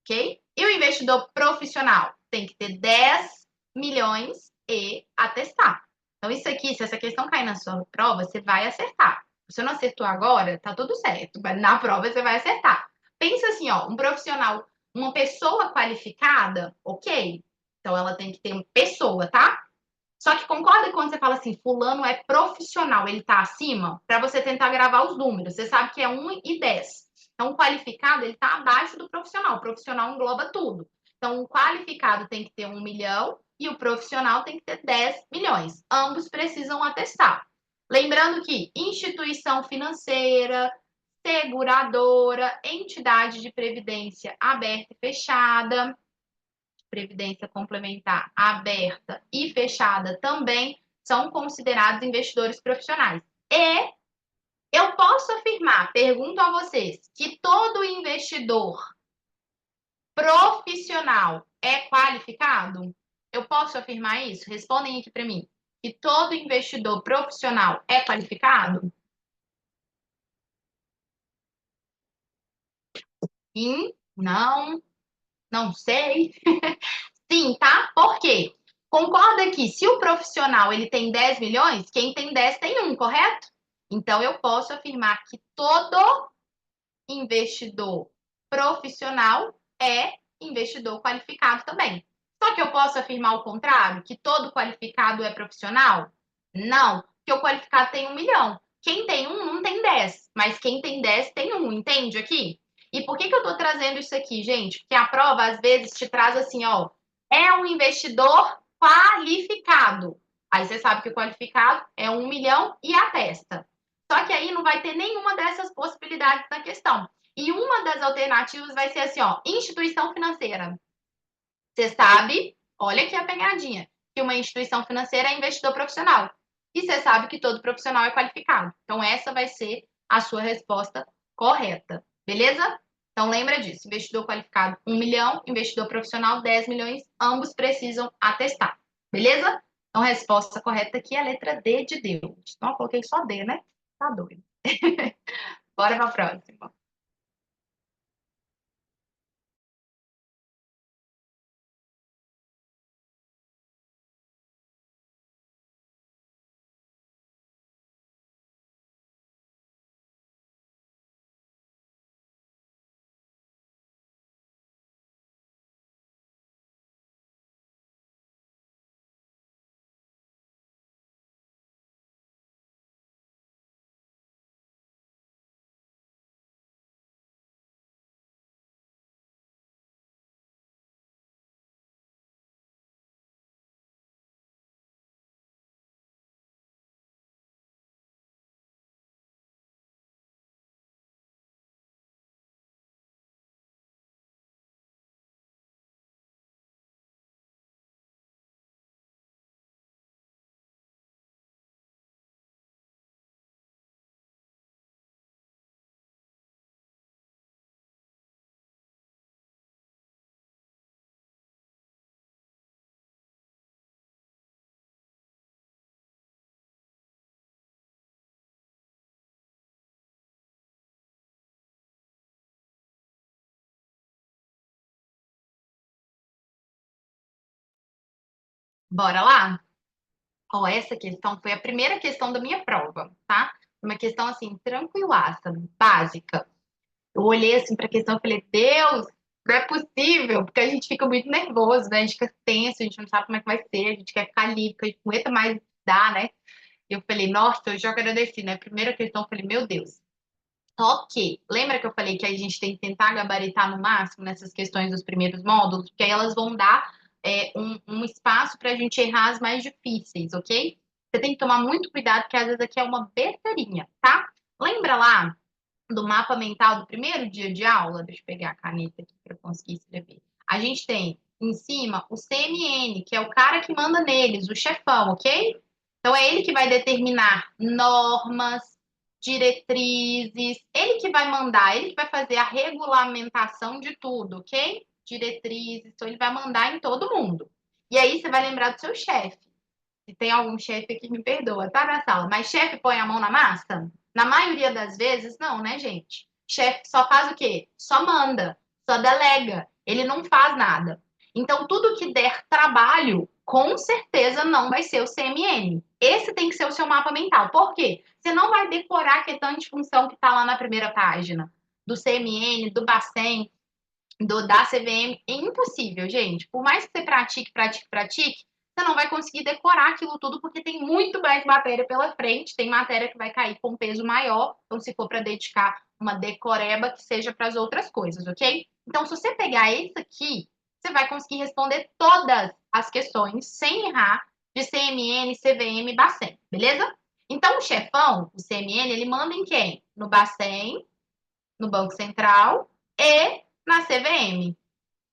ok? E o investidor profissional tem que ter 10 milhões e atestar. Então, isso aqui, se essa questão cair na sua prova, você vai acertar. Se você não acertou agora, tá tudo certo, mas na prova você vai acertar. Pensa assim, ó, um profissional, uma pessoa qualificada, ok? Então, ela tem que ter uma pessoa, tá? Só que concorda quando você fala assim, fulano é profissional, ele está acima, para você tentar gravar os números. Você sabe que é 1 e 10. Então, o qualificado, ele está abaixo do profissional. O profissional engloba tudo. Então, o qualificado tem que ter 1 milhão e o profissional tem que ter 10 milhões. Ambos precisam atestar. Lembrando que instituição financeira, seguradora, entidade de previdência aberta e fechada, previdência complementar aberta e fechada também são considerados investidores profissionais. E eu posso afirmar, pergunto a vocês, que todo investidor profissional é qualificado? Eu posso afirmar isso? Respondem aqui para mim. Que todo investidor profissional é qualificado? Sim, não, não sei. Sim, tá? Por quê? Concorda que se o profissional ele tem 10 milhões, quem tem 10 tem um, correto? Então eu posso afirmar que todo investidor profissional é investidor qualificado também. Só que eu posso afirmar o contrário, que todo qualificado é profissional? Não, porque o qualificado tem 1 milhão. Quem tem um não tem 10, mas quem tem 10 tem um, entende aqui? E por que eu estou trazendo isso aqui, gente? Porque a prova às vezes te traz assim, ó, é um investidor qualificado. Aí você sabe que o qualificado é 1 milhão e atesta. Só que aí não vai ter nenhuma dessas possibilidades na questão. E uma das alternativas vai ser assim, ó, instituição financeira. Você sabe, olha aqui a pegadinha, que uma instituição financeira é investidor profissional. E você sabe que todo profissional é qualificado. Então, essa vai ser a sua resposta correta. Beleza? Então, lembra disso. Investidor qualificado, 1 milhão. Investidor profissional, 10 milhões. Ambos precisam atestar. Beleza? Então, a resposta correta aqui é a letra D de Deus. Então, eu coloquei só D, né? Tá doido. Bora para a próxima. Bora lá? Ó, essa questão foi a primeira questão da minha prova, tá? Uma questão assim, tranquilaça, básica. Eu olhei assim para a questão e falei, Deus, não é possível, porque a gente fica muito nervoso, né? A gente fica tenso, a gente não sabe como é que vai ser, a gente quer ficar livre, porque a gente não aguenta mais dar, né? E eu falei, nossa, eu já agradeci, né? Primeira questão, eu falei, meu Deus. Ok, lembra que eu falei que a gente tem que tentar gabaritar no máximo nessas questões dos primeiros módulos, porque aí elas vão dar um espaço para a gente errar as mais difíceis, ok? Você tem que tomar muito cuidado, porque às vezes aqui é uma besteirinha, tá? Lembra lá do mapa mental do primeiro dia de aula? Deixa eu pegar a caneta aqui para eu conseguir escrever. A gente tem em cima o CMN, que é o cara que manda neles, o chefão, ok? Então é ele que vai determinar normas, diretrizes, ele que vai mandar, ele que vai fazer a regulamentação de tudo, ok? Diretrizes, então ele vai mandar em todo mundo. E aí você vai lembrar do seu chefe. Se tem algum chefe aqui, me perdoa, tá na sala. Mas chefe põe a mão na massa? Na maioria das vezes, não, né, gente? Chefe só faz o quê? Só manda, só delega. Ele não faz nada. Então, tudo que der trabalho, com certeza não vai ser o CMN. Esse tem que ser o seu mapa mental. Por quê? Você não vai decorar a questão de função que está lá na primeira página. Do CMN, do Bacen, da CVM. É impossível, gente. Por mais que você pratique, pratique, pratique, você não vai conseguir decorar aquilo tudo, porque tem muito mais matéria pela frente, tem matéria que vai cair com peso maior, então se for para dedicar uma decoreba, que seja para as outras coisas, ok? Então, se você pegar esse aqui, você vai conseguir responder todas as questões sem errar de CMN, CVM e Bacen, beleza? Então, o chefão, o CMN, ele manda em quem? No Bacen, no Banco Central e na CVM.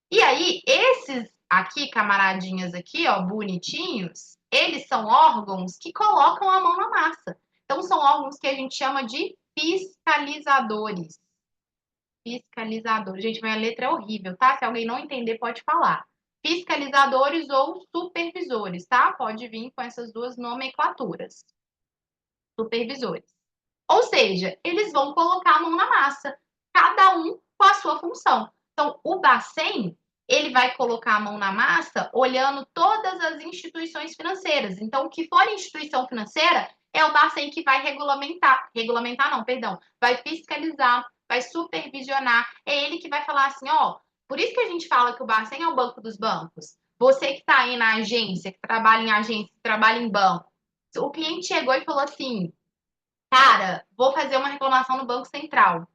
E aí, esses aqui, camaradinhas aqui, ó, bonitinhos, eles são órgãos que colocam a mão na massa. Então, são órgãos que a gente chama de fiscalizadores. Fiscalizadores. Gente, minha letra é horrível, tá? Se alguém não entender, pode falar. Fiscalizadores ou supervisores, tá? Pode vir com essas duas nomenclaturas. Supervisores. Ou seja, eles vão colocar a mão na massa, cada um com a sua função. Então, o Bacen, ele vai colocar a mão na massa olhando todas as instituições financeiras. Então, o que for instituição financeira, é o Bacen que vai regulamentar não, perdão, vai fiscalizar, vai supervisionar, é ele que vai falar assim, ó, por isso que a gente fala que o Bacen é o banco dos bancos. Você que está aí na agência, que trabalha em agência, que trabalha em banco, o cliente chegou e falou assim, cara, vou fazer uma reclamação no Banco Central.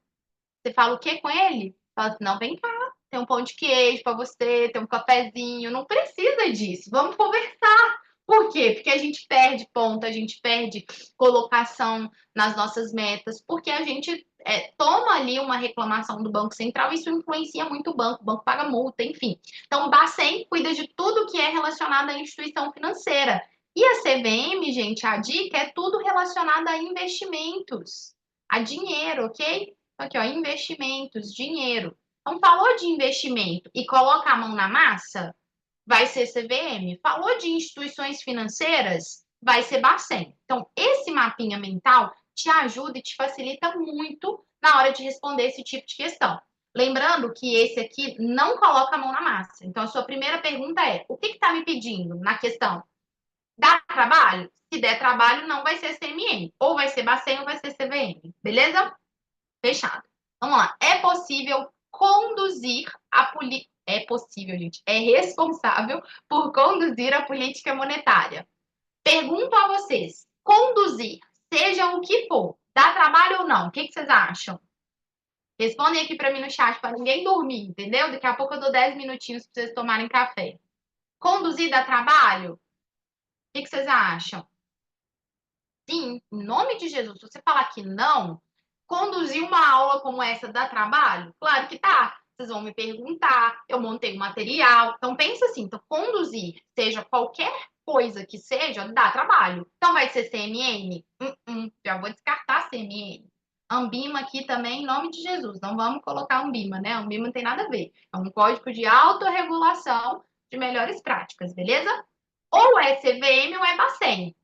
Você fala o quê com ele? Fala assim, não, vem cá, tem um pão de queijo para você, tem um cafezinho, não precisa disso, vamos conversar. Por quê? Porque a gente perde ponto, a gente perde colocação nas nossas metas, porque a gente toma ali uma reclamação do Banco Central, isso influencia muito o banco paga multa, enfim. Então, o Bacen cuida de tudo que é relacionado à instituição financeira. E a CVM, gente, a dica é tudo relacionado a investimentos, a dinheiro, ok? Aqui, ó, investimentos, dinheiro. Então, falou de investimento e coloca a mão na massa, vai ser CVM. Falou de instituições financeiras, vai ser Bacen. Então, esse mapinha mental te ajuda e te facilita muito na hora de responder esse tipo de questão. Lembrando que esse aqui não coloca a mão na massa. Então, a sua primeira pergunta é: o que está me pedindo na questão? Dá trabalho? Se der trabalho, não vai ser CMN. Ou vai ser Bacen ou vai ser CVM. Beleza? Fechado. Vamos lá. É possível conduzir a política. É possível, gente. É responsável por conduzir a política monetária. Pergunto a vocês: conduzir, seja o que for, dá trabalho ou não? O que vocês acham? Respondem aqui para mim no chat para ninguém dormir, entendeu? Daqui a pouco eu dou 10 minutinhos para vocês tomarem café. Conduzir dá trabalho? O que vocês acham? Sim, em nome de Jesus, se você falar que não, conduzir uma aula como essa dá trabalho? Claro que tá. Vocês vão me perguntar, eu montei o material. Então, pensa assim, então, conduzir, seja qualquer coisa que seja, dá trabalho. Então, vai ser CMN? Já vou descartar CMN. Ambima aqui também, em nome de Jesus. Não vamos colocar Ambima, né? Ambima não tem nada a ver. É um código de autorregulação de melhores práticas, beleza? Ou é CVM ou é Bacen.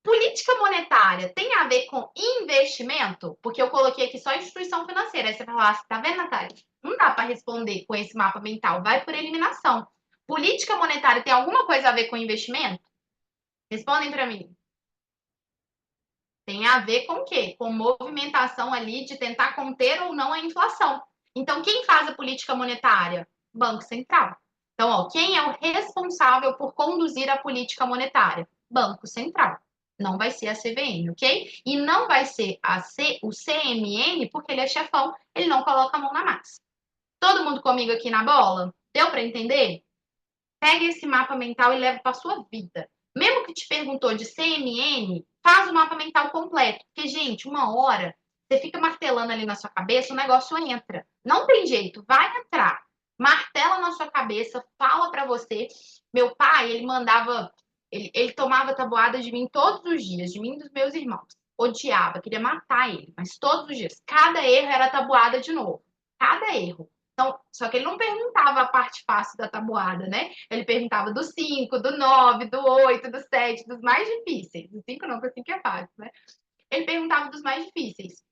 Política monetária tem a ver com investimento? Porque eu coloquei aqui só instituição financeira. Aí você vai falar assim, tá vendo, Natália? Não dá para responder com esse mapa mental, vai por eliminação. Política monetária tem alguma coisa a ver com investimento? Respondem para mim. Tem a ver com o quê? Com movimentação ali de tentar conter ou não a inflação. Então, quem faz a política monetária? Banco Central. Então, ó, quem é o responsável por conduzir a política monetária? Banco Central. Não vai ser a CVM, ok? E não vai ser o CMN, porque ele é chefão, ele não coloca a mão na massa. Todo mundo comigo aqui na bola? Deu para entender? Pega esse mapa mental e leva para sua vida. Mesmo que te perguntou de CMN, faz o mapa mental completo. Porque, gente, uma hora você fica martelando ali na sua cabeça, o negócio entra. Não tem jeito, vai entrar. Martela na sua cabeça, fala para você. Meu pai, ele mandava, ele tomava tabuada de mim todos os dias, de mim e dos meus irmãos. Odiava, queria matar ele, mas todos os dias. Cada erro era tabuada de novo. Cada erro. Então, só que ele não perguntava a parte fácil da tabuada, né? Ele perguntava do 5, do 9, do 8, do 7, dos mais difíceis. Do 5 não, porque 5 é fácil, né? Ele perguntava dos mais difíceis.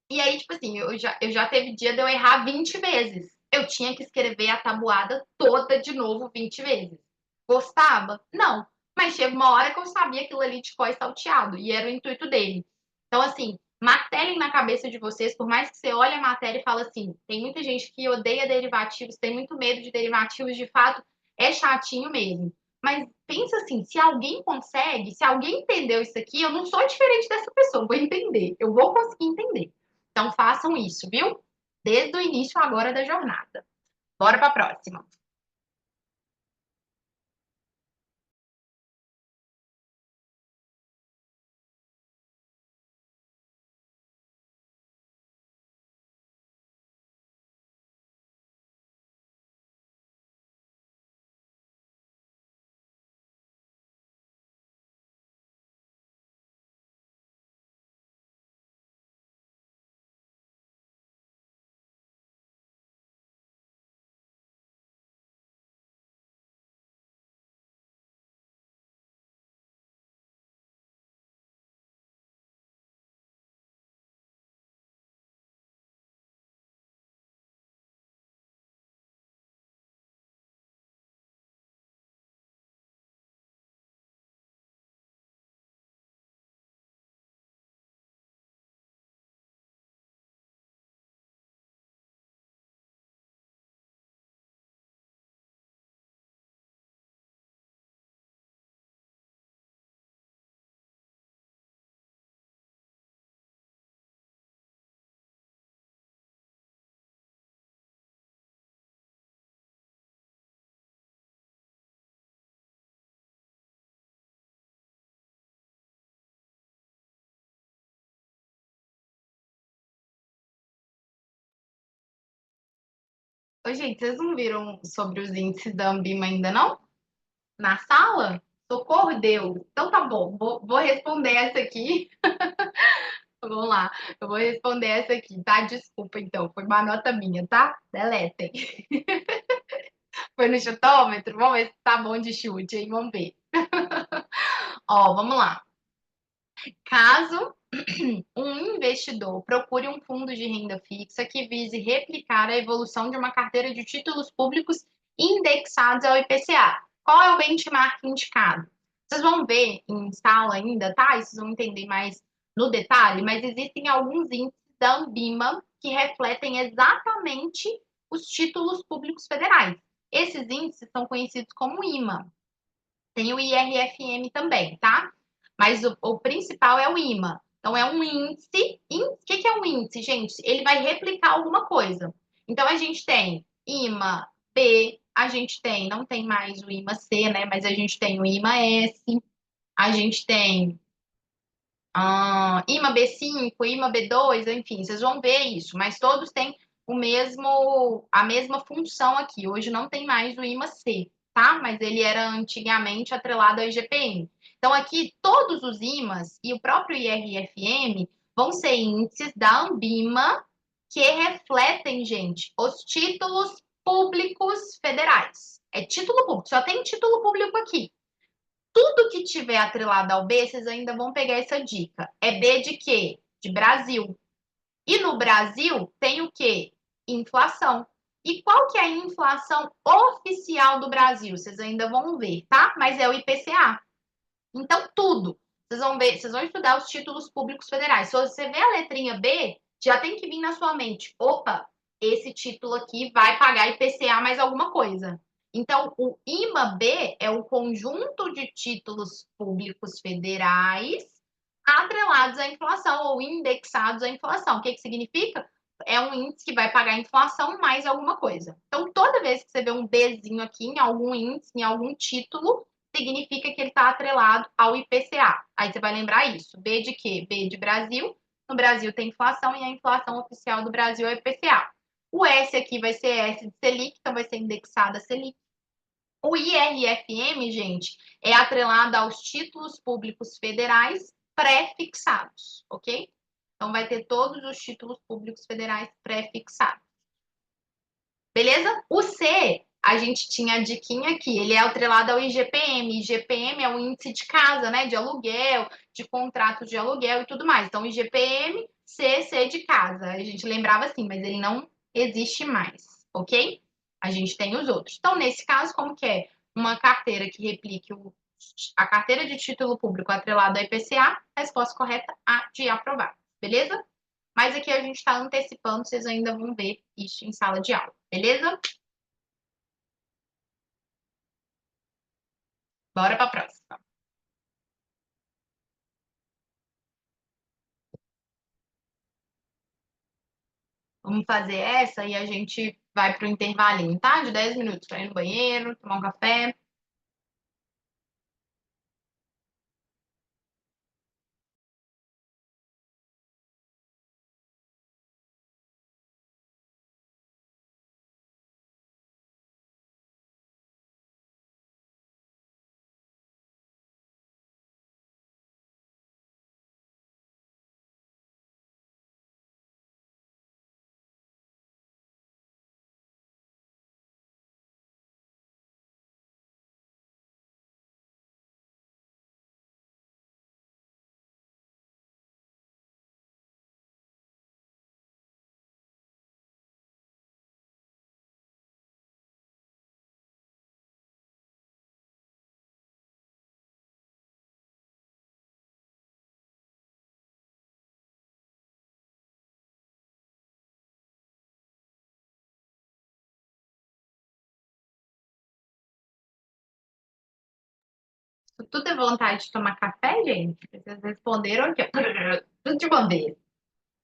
E aí, tipo assim, eu já teve dia de eu errar 20 vezes. Eu tinha que escrever a tabuada toda de novo 20 vezes. Gostava? Não. Mas chega uma hora que eu sabia aquilo ali de cor e salteado. E era o intuito dele. Então, assim, martelem na cabeça de vocês, por mais que você olhe a matéria e fale assim, tem muita gente que odeia derivativos, tem muito medo de derivativos, de fato, é chatinho mesmo. Mas pensa assim, se alguém consegue, se alguém entendeu isso aqui, eu não sou diferente dessa pessoa, eu vou entender, eu vou conseguir entender. Então façam isso, viu? Desde o início agora da jornada. Bora para a próxima. Oi, gente, vocês não viram sobre os índices da Ambima ainda não? Na sala? Socorro, Deus. Então tá bom, vou responder essa aqui. Vamos lá, eu vou responder essa aqui, tá? Desculpa, então, foi uma nota minha, tá? Deletem. Foi no chutômetro? Vamos ver se tá bom de chute, hein? Vamos ver. Ó, vamos lá. Caso um investidor procure um fundo de renda fixa que vise replicar a evolução de uma carteira de títulos públicos indexados ao IPCA. Qual é o benchmark indicado? Vocês vão ver em sala ainda, tá? E vocês vão entender mais no detalhe, mas existem alguns índices da Ambima que refletem exatamente os títulos públicos federais. Esses índices são conhecidos como IMA. Tem o IRFM também, tá? Mas o principal é o IMA. Então, é um índice. O que é um índice, gente? Ele vai replicar alguma coisa. Então, a gente tem IMA B, a gente tem, não tem mais o IMA C, né? Mas a gente tem o IMA S, a gente tem IMA B5, IMA B2, enfim, vocês vão ver isso, mas todos têm a mesma função aqui. Hoje não tem mais o IMA C, tá? Mas ele era antigamente atrelado ao IGPM. Então, aqui, todos os IMAs e o próprio IRFM vão ser índices da Ambima que refletem, gente, os títulos públicos federais. É título público, só tem título público aqui. Tudo que tiver atrelado ao B, vocês ainda vão pegar essa dica. É B de quê? De Brasil. E no Brasil tem o quê? Inflação. E qual que é a inflação oficial do Brasil? Vocês ainda vão ver, tá? Mas é o IPCA. Então, tudo. Vocês vão ver, vocês vão estudar os títulos públicos federais. Se você vê a letrinha B, já tem que vir na sua mente. Opa, esse título aqui vai pagar IPCA mais alguma coisa. Então, o IMA-B é o conjunto de títulos públicos federais atrelados à inflação ou indexados à inflação. O que que significa? É um índice que vai pagar a inflação mais alguma coisa. Então, toda vez que você vê um Bzinho aqui em algum índice, em algum título, significa que ele está atrelado ao IPCA. Aí você vai lembrar isso. B de quê? B de Brasil. No Brasil tem inflação e a inflação oficial do Brasil é o IPCA. O S aqui vai ser S de Selic, então vai ser indexada a Selic. O IRFM, gente, é atrelado aos títulos públicos federais pré-fixados, ok? Então vai ter todos os títulos públicos federais pré-fixados. Beleza? O C, a gente tinha a diquinha aqui, ele é atrelado ao IGPM. IGPM é o índice de casa, né? De aluguel, de contratos de aluguel e tudo mais. Então, IGPM, C de casa. A gente lembrava assim, mas ele não existe mais, ok? A gente tem os outros. Então, nesse caso, como que é uma carteira que replique a carteira de título público atrelado ao IPCA, a resposta correta, A de aprovar. Beleza? Mas aqui a gente está antecipando, vocês ainda vão ver isso em sala de aula, beleza? Bora para a próxima. Vamos fazer essa e a gente vai para o intervalinho, tá? De 10 minutos para ir no banheiro, tomar um café. Tudo é vontade de tomar café, gente? Vocês responderam aqui, ó. Tudo de bandeira.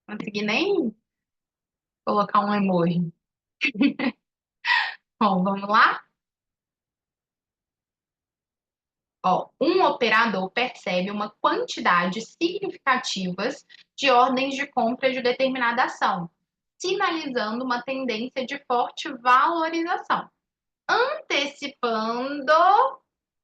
Não consegui nem colocar um emoji. Bom, vamos lá? Ó, um operador percebe uma quantidade significativas de ordens de compra de determinada ação, sinalizando uma tendência de forte valorização. Antecipando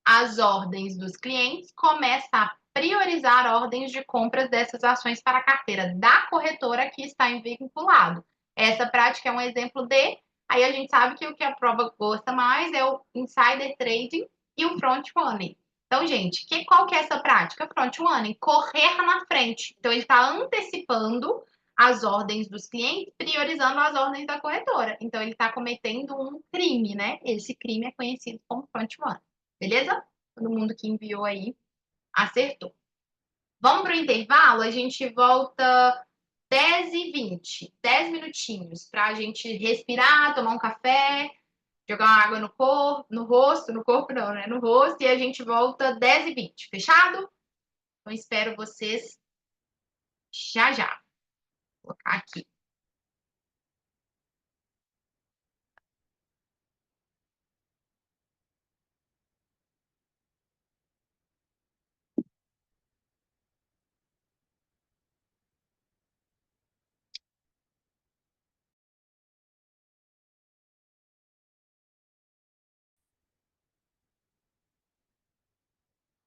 as ordens dos clientes, começa a priorizar ordens de compras dessas ações para a carteira da corretora que está vinculado. Essa prática é um exemplo de. Aí a gente sabe que o que a prova gosta mais é o insider trading e o front money. Então, gente, qual que é essa prática? Front money, correr na frente. Então, ele está antecipando as ordens dos clientes, priorizando as ordens da corretora. Então, ele está cometendo um crime, né? Esse crime é conhecido como front money. Beleza? Todo mundo que enviou aí acertou. Vamos para o intervalo? A gente volta 10h20, 10 minutinhos, para a gente respirar, tomar um café, jogar uma água no corpo, no rosto, no corpo não, né? No rosto, e a gente volta 10h20. Fechado? Então, espero vocês já já. Vou colocar aqui.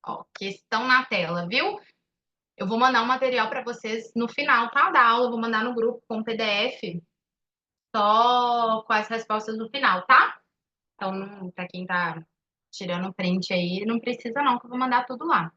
Ó, questão na tela, viu? Eu vou mandar um material para vocês no final, tá? Da aula, eu vou mandar no grupo com PDF, só com as respostas no final, tá? Então, para quem tá tirando print aí, não precisa não, que eu vou mandar tudo lá.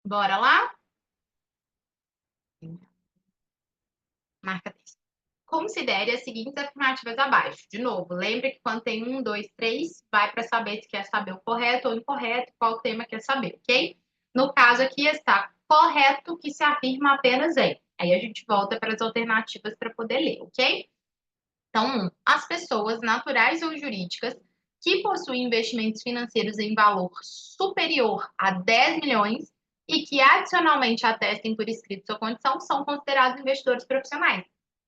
Bora lá? Marca texto. Considere as seguintes afirmativas abaixo. De novo, lembre que quando tem 1, 2, 3, vai para saber se quer saber o correto ou incorreto, qual tema quer saber, ok? No caso aqui está correto que se afirma apenas em. Aí a gente volta para as alternativas para poder ler, ok? Então, as pessoas naturais ou jurídicas que possuem investimentos financeiros em valor superior a 10 milhões e que adicionalmente atestem por escrito sua condição são considerados investidores profissionais.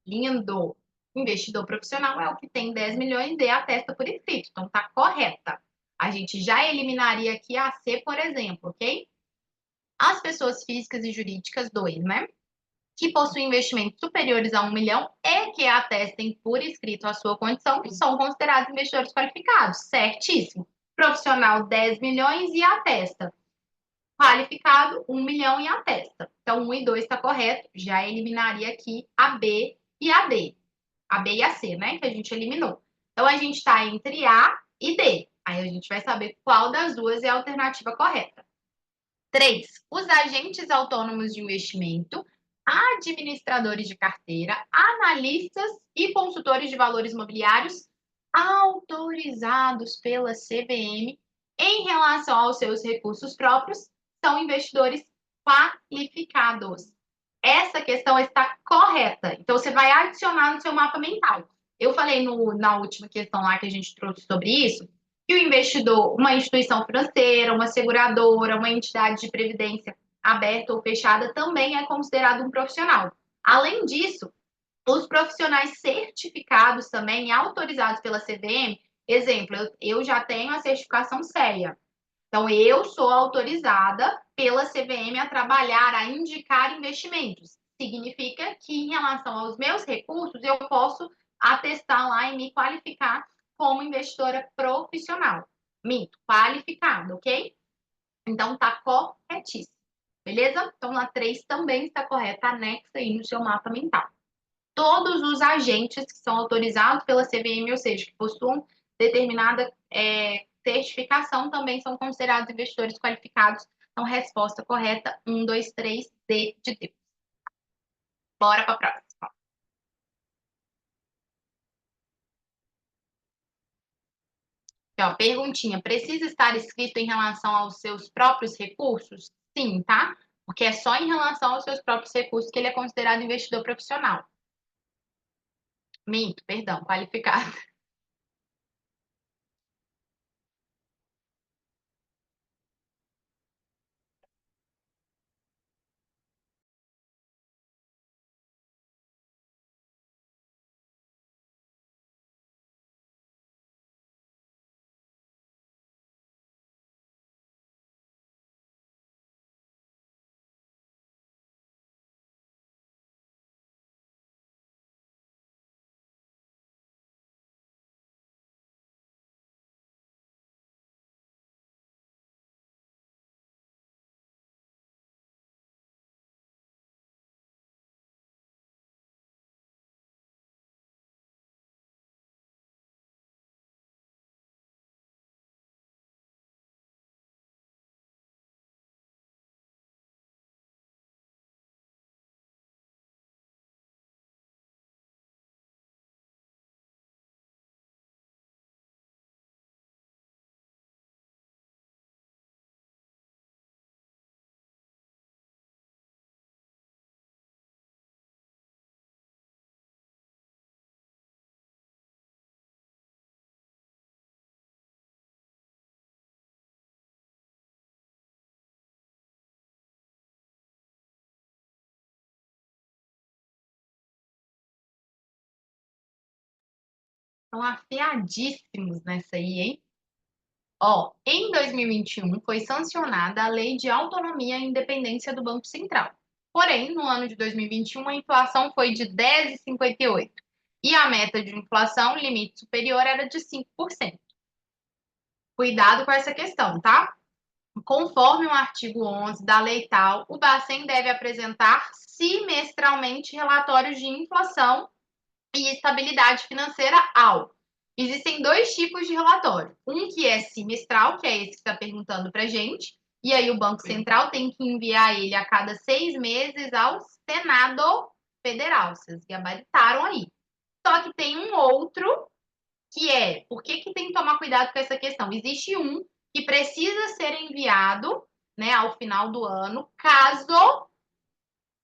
Lindo! Investidor profissional é o que tem 10 milhões e atesta por escrito. Então, tá correta. A gente já eliminaria aqui a C, por exemplo, ok? As pessoas físicas e jurídicas, 2, né? Que possuem investimentos superiores a 1 milhão e que atestem por escrito a sua condição, são considerados investidores qualificados. Certíssimo. Profissional, 10 milhões e atesta. Qualificado, 1 milhão e atesta. Então, 1 e 2 está correto. Já eliminaria aqui a B e a D. A B e a C, né? Que a gente eliminou. Então, a gente está entre A e D. Aí a gente vai saber qual das duas é a alternativa correta. 3. Os agentes autônomos de investimento, administradores de carteira, analistas e consultores de valores imobiliários autorizados pela CVM em relação aos seus recursos próprios são investidores qualificados. Essa questão está correta. Então, você vai adicionar no seu mapa mental. Eu falei na última questão lá que a gente trouxe sobre isso, que o investidor, uma instituição financeira, uma seguradora, uma entidade de previdência aberta ou fechada, também é considerado um profissional. Além disso, os profissionais certificados também, autorizados pela CVM, exemplo, eu já tenho a certificação CEA. Então, eu sou autorizada pela CVM a trabalhar, a indicar investimentos. Significa que, em relação aos meus recursos, eu posso atestar lá e me qualificar como investidora profissional. Minto, qualificada, ok? Então, tá corretíssimo. Beleza? Então, na 3 também está correta, anexa aí no seu mapa mental. Todos os agentes que são autorizados pela CVM, ou seja, que possuam determinada certificação, também são considerados investidores qualificados. Então, resposta correta, 1, 2, 3, D de Deus. Bora para a próxima. Ó, perguntinha, precisa estar escrito em relação aos seus próprios recursos? Sim, tá? Porque é só em relação aos seus próprios recursos que ele é considerado investidor profissional. Minto, perdão, qualificado. Estão afiadíssimos nessa aí, hein? Ó, em 2021 foi sancionada a Lei de Autonomia e Independência do Banco Central. Porém, no ano de 2021, a inflação foi de 10,58 e a meta de inflação, limite superior, era de 5%. Cuidado com essa questão, tá? Conforme o artigo 11 da lei tal, o Bacen deve apresentar semestralmente relatórios de inflação e estabilidade financeira ao. Existem dois tipos de relatório. Um que é semestral, que é esse que está perguntando para a gente, E aí o Banco Central tem que enviar ele a cada 6 meses ao Senado Federal. Vocês gabaritaram aí. Só que tem um outro que é, por que que tem que tomar cuidado com essa questão? Existe um que precisa ser enviado, né, ao final do ano, caso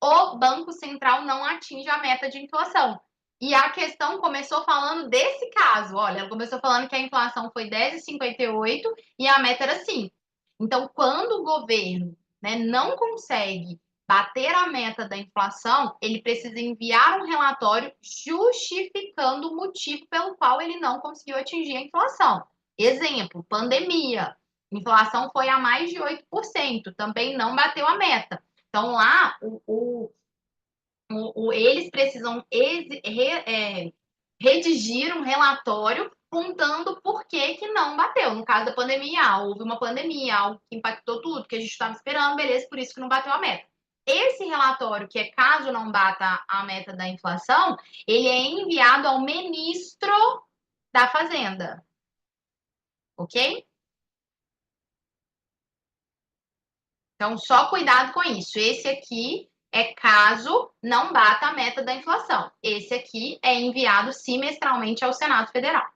o Banco Central não atinja a meta de inflação. E a questão começou falando desse caso. Olha, ela começou falando que a inflação foi 10,58 e a meta era 5. Então, quando o governo, né, não consegue bater a meta da inflação, ele precisa enviar um relatório justificando o motivo pelo qual ele não conseguiu atingir a inflação. Exemplo, pandemia. Inflação foi a mais de 8%, também não bateu a meta. Então, lá, eles precisam redigir um relatório contando por que que não bateu. No caso da pandemia, houve uma pandemia, algo que impactou tudo, que a gente estava esperando, beleza, por isso que não bateu a meta. Esse relatório, que é caso não bata a meta da inflação, ele é enviado ao ministro da Fazenda, ok? Então, só cuidado com isso. Esse aqui é caso não bata a meta da inflação. Esse aqui é enviado semestralmente ao Senado Federal.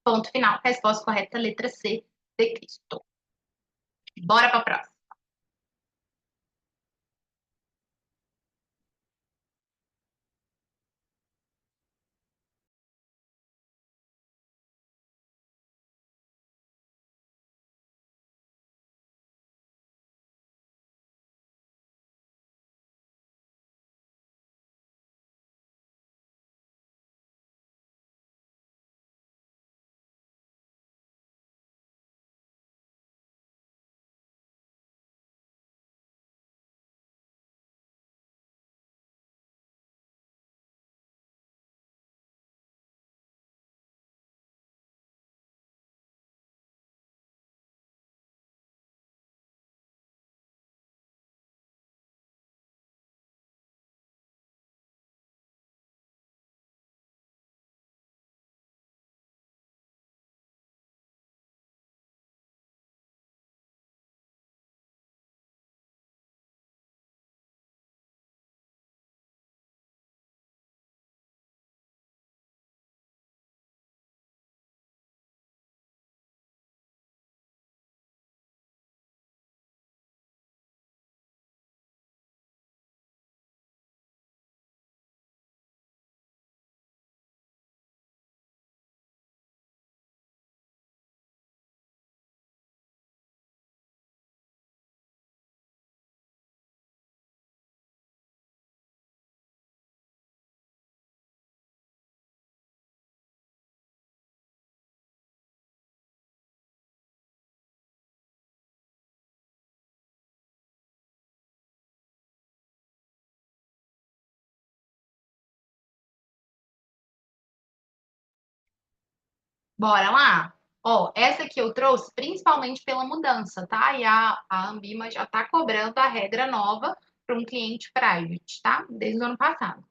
Ponto final. Resposta correta, letra C, de Cristo. Bora para a próxima. Bora lá? Ó, essa aqui eu trouxe principalmente pela mudança, tá? E a Ambima já está cobrando a regra nova para um cliente private, tá? Desde o ano passado.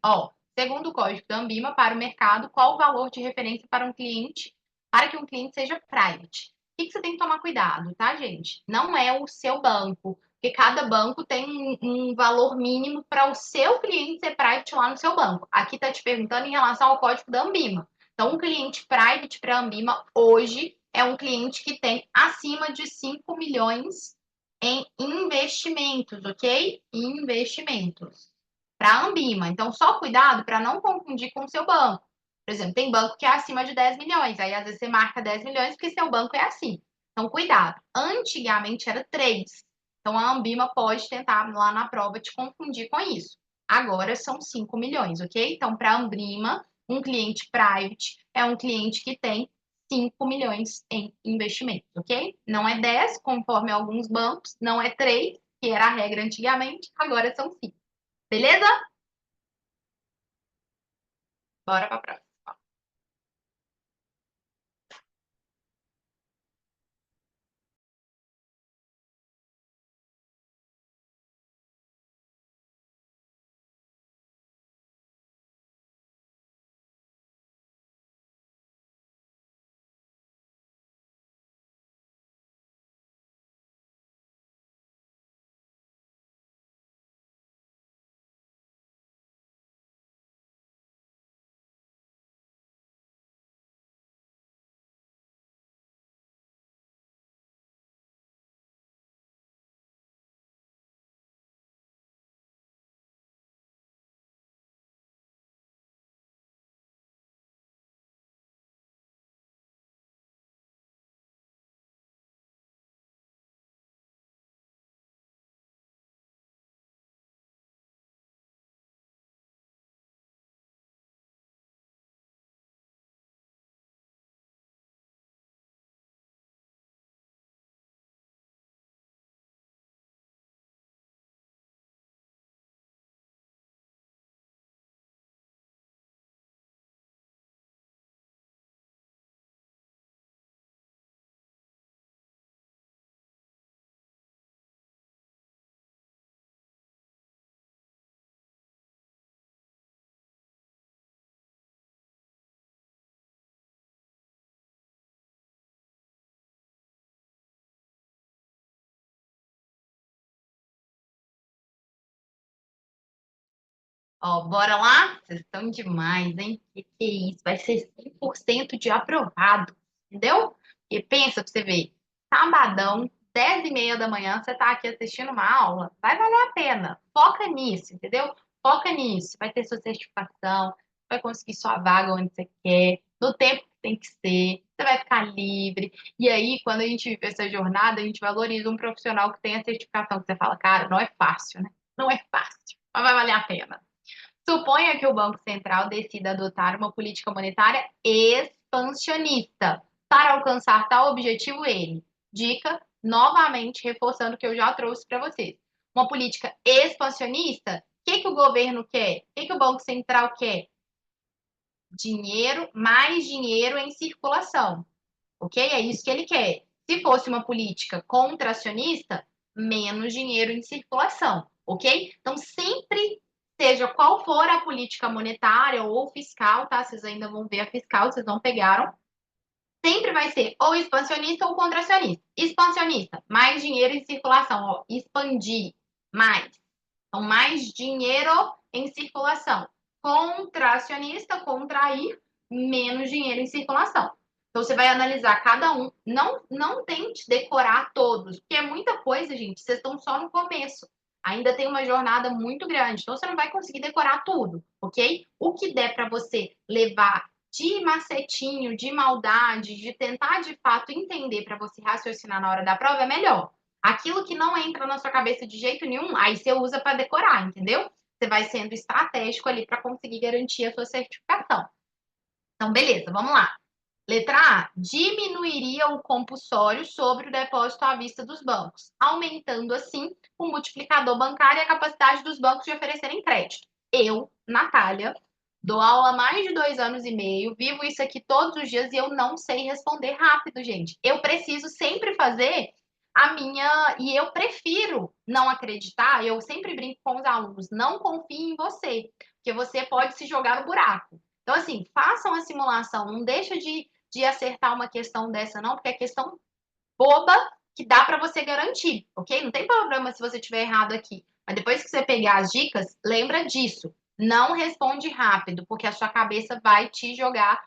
Ó, segundo o código da Ambima, para o mercado, qual o valor de referência para um cliente, para que um cliente seja private? O que que você tem que tomar cuidado, tá, gente? Não é o seu banco, porque cada banco tem um valor mínimo para o seu cliente ser private lá no seu banco. Aqui está te perguntando em relação ao código da Ambima. Então, um cliente private para a Ambima hoje é um cliente que tem acima de 5 milhões em investimentos, ok? Investimentos para a Ambima. Então, só cuidado para não confundir com o seu banco. Por exemplo, tem banco que é acima de 10 milhões, aí às vezes você marca 10 milhões porque seu banco é assim. Então, cuidado. Antigamente era 3. Então, a Ambima pode tentar lá na prova te confundir com isso. Agora são 5 milhões, ok? Então, para a Ambima, um cliente private é um cliente que tem 5 milhões em investimentos, ok? Não é 10, conforme alguns bancos, não é 3, que era a regra antigamente, agora são 5. Beleza? Bora para a próxima. Ó, bora lá? Vocês estão demais, hein? Que é isso? Vai ser 100% de aprovado, entendeu? E pensa pra você ver, sabadão, 10h30 da manhã, você tá aqui assistindo uma aula, vai valer a pena. Foca nisso, entendeu? Foca nisso. Vai ter sua certificação, vai conseguir sua vaga onde você quer, no tempo que tem que ser, você vai ficar livre. E aí, quando a gente vive essa jornada, a gente valoriza um profissional que tem a certificação, que você fala, cara, não é fácil, né? Não é fácil, mas vai valer a pena. Suponha que o Banco Central decida adotar uma política monetária expansionista para alcançar tal objetivo ele. Dica, novamente reforçando o que eu já trouxe para vocês. Uma política expansionista, o que o governo quer? O que o Banco Central quer? Dinheiro, mais dinheiro em circulação, ok? É isso que ele quer. Se fosse uma política contracionista, menos dinheiro em circulação, ok? Então, sempre, seja qual for a política monetária ou fiscal, tá? Vocês ainda vão ver a fiscal, vocês não pegaram. Sempre vai ser ou expansionista ou contracionista. Expansionista, mais dinheiro em circulação, ó, expandir, mais. Então, mais dinheiro em circulação. Contracionista, contrair, menos dinheiro em circulação. Então, você vai analisar cada um. Não tente decorar todos, porque é muita coisa, gente. Vocês estão só no começo. Ainda tem uma jornada muito grande. Então, você não vai conseguir decorar tudo, ok? O que der para você levar de macetinho, de maldade, de tentar de fato entender para você raciocinar na hora da prova é melhor. Aquilo que não entra na sua cabeça de jeito nenhum, aí você usa para decorar, entendeu? Você vai sendo estratégico ali para conseguir garantir a sua certificação. Então, beleza, vamos lá. Letra A, diminuiria o compulsório sobre o depósito à vista dos bancos, aumentando assim o multiplicador bancário e a capacidade dos bancos de oferecerem crédito. Eu, Natália, dou aula há mais de 2 anos e meio, vivo isso aqui todos os dias e eu não sei responder rápido, gente. Eu preciso sempre fazer a minha. E eu prefiro não acreditar, eu sempre brinco com os alunos, não confie em você, porque você pode se jogar no buraco. Então, assim, façam a simulação, não deixa de acertar uma questão dessa, não, porque é questão boba que dá para você garantir, ok? Não tem problema se você tiver errado aqui. Mas depois que você pegar as dicas, lembra disso. Não responde rápido, porque a sua cabeça vai te jogar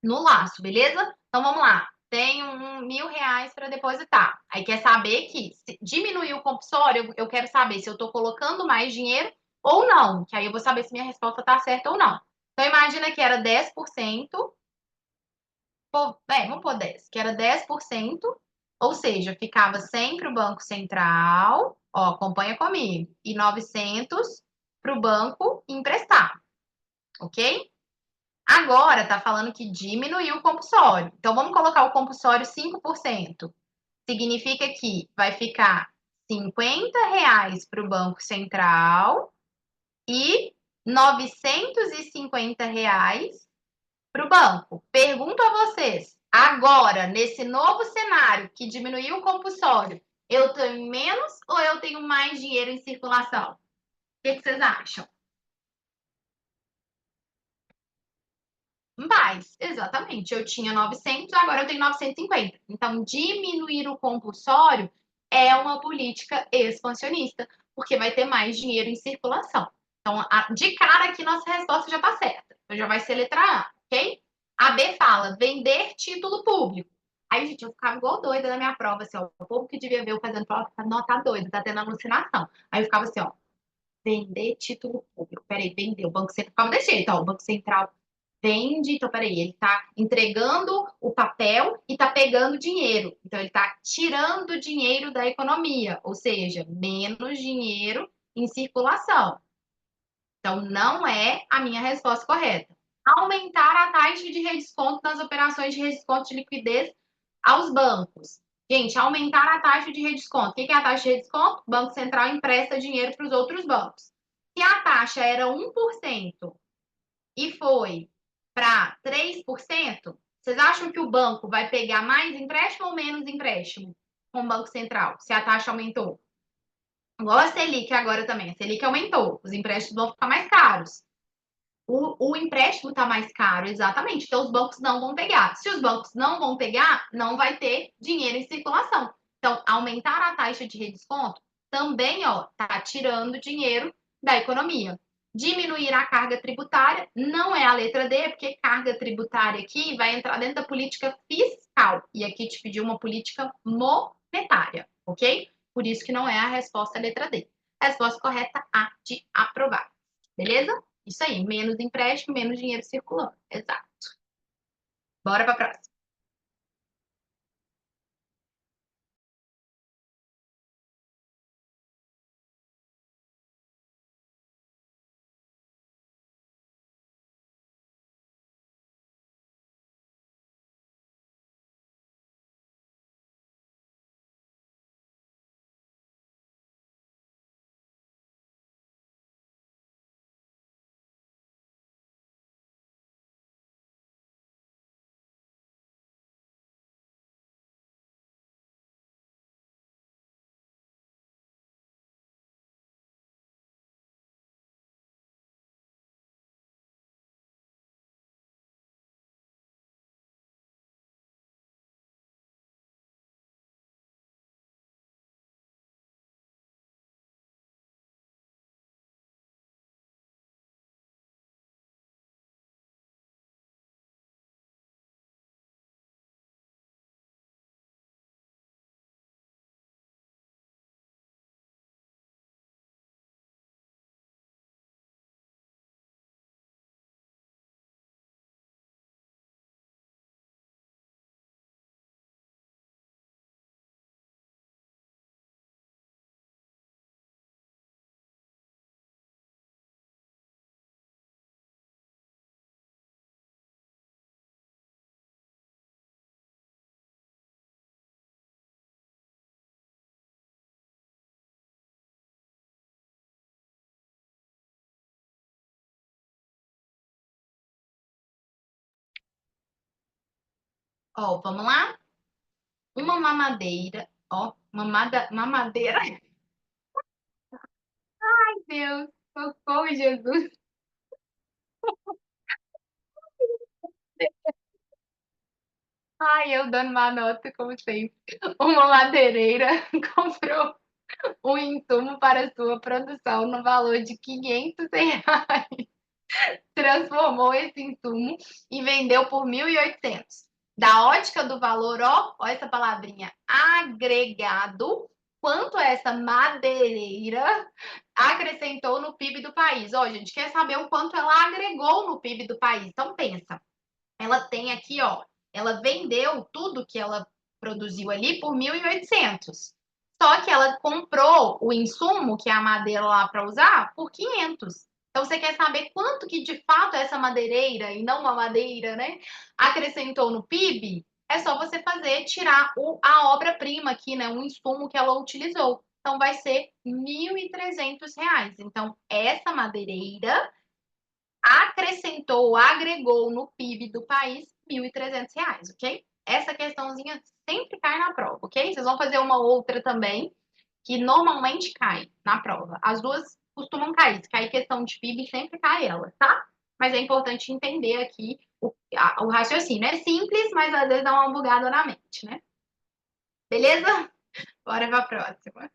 no laço, beleza? Então vamos lá. Tenho R$ 1.000 para depositar. Aí quer saber que se diminuir o compulsório, eu quero saber se eu estou colocando mais dinheiro ou não. Que aí eu vou saber se minha resposta está certa ou não. Então imagina que era 10%. Vamos pôr 10, que era 10%, ou seja, ficava sempre o Banco Central, ó, acompanha comigo, e 900 para o banco emprestar, ok? Agora está falando que diminuiu o compulsório. Então, vamos colocar o compulsório 5%. Significa que vai ficar R$ 50 para o Banco Central e R$ 950 para o banco. Pergunto a vocês, agora, nesse novo cenário que diminuiu o compulsório, eu tenho menos ou eu tenho mais dinheiro em circulação? O que vocês acham? Mais, exatamente. Eu tinha 900, agora eu tenho 950. Então, diminuir o compulsório é uma política expansionista, porque vai ter mais dinheiro em circulação. Então, de cara aqui, nossa resposta já está certa. Então, já vai ser letra A, ok? A B fala vender título público. Aí, gente, eu ficava igual doida na minha prova, assim, ó. O povo que devia ver eu fazendo prova, não, tá doido, tá tendo alucinação. Aí eu ficava assim, ó, vender título público. Peraí, vender. O Banco Central ficava desse jeito, ó. O Banco Central vende, então peraí, ele está entregando o papel e está pegando dinheiro. Então, ele está tirando dinheiro da economia, ou seja, menos dinheiro em circulação. Então, não é a minha resposta correta. Aumentar a taxa de redesconto nas operações de redesconto de liquidez aos bancos. Gente, aumentar a taxa de redesconto. O que é a taxa de redesconto? O Banco Central empresta dinheiro para os outros bancos. Se a taxa era 1% e foi para 3%, vocês acham que o banco vai pegar mais empréstimo ou menos empréstimo com o Banco Central, se a taxa aumentou? Igual a Selic agora também. A Selic aumentou, os empréstimos vão ficar mais caros. O empréstimo está mais caro, exatamente. Então, os bancos não vão pegar. Se os bancos não vão pegar, não vai ter dinheiro em circulação. Então, aumentar a taxa de redesconto também, ó, tá tirando dinheiro da economia. Diminuir a carga tributária não é a letra D, porque carga tributária aqui vai entrar dentro da política fiscal. E aqui te pediu uma política monetária, ok? Por isso que não é a resposta letra D. A resposta correta A de aprovar. Beleza? Isso aí, menos empréstimo, menos dinheiro circulando. Exato. Bora para a próxima. Ó, vamos lá? Uma mamadeira, ó, mamadeira. Ai, Deus, socorro, Jesus. Ai, eu dando uma nota, como sempre. Uma madeireira comprou um insumo para sua produção no valor de R$ 500, transformou esse insumo e vendeu por 1.800. Da ótica do valor, ó essa palavrinha, agregado, quanto essa madeireira acrescentou no PIB do país? Ó, a gente quer saber o quanto ela agregou no PIB do país. Então, pensa, ela tem aqui, ó, ela vendeu tudo que ela produziu ali por 1.800. Só que ela comprou o insumo, que é a madeira lá para usar, por 500. Então você quer saber quanto que de fato essa madeireira e não uma madeira, né, acrescentou no PIB? É só você fazer tirar a obra-prima aqui, né, um insumo que ela utilizou. Então vai ser R$ 1.300. Então essa madeireira acrescentou, agregou no PIB do país R$ 1.300, ok? Essa questãozinha sempre cai na prova, ok? Vocês vão fazer uma outra também, que normalmente cai na prova. As duas costumam cair. Se cair questão de PIB, sempre cai ela, tá? Mas é importante entender aqui o raciocínio. É simples, mas às vezes dá uma bugada na mente, né? Beleza? Bora para a próxima.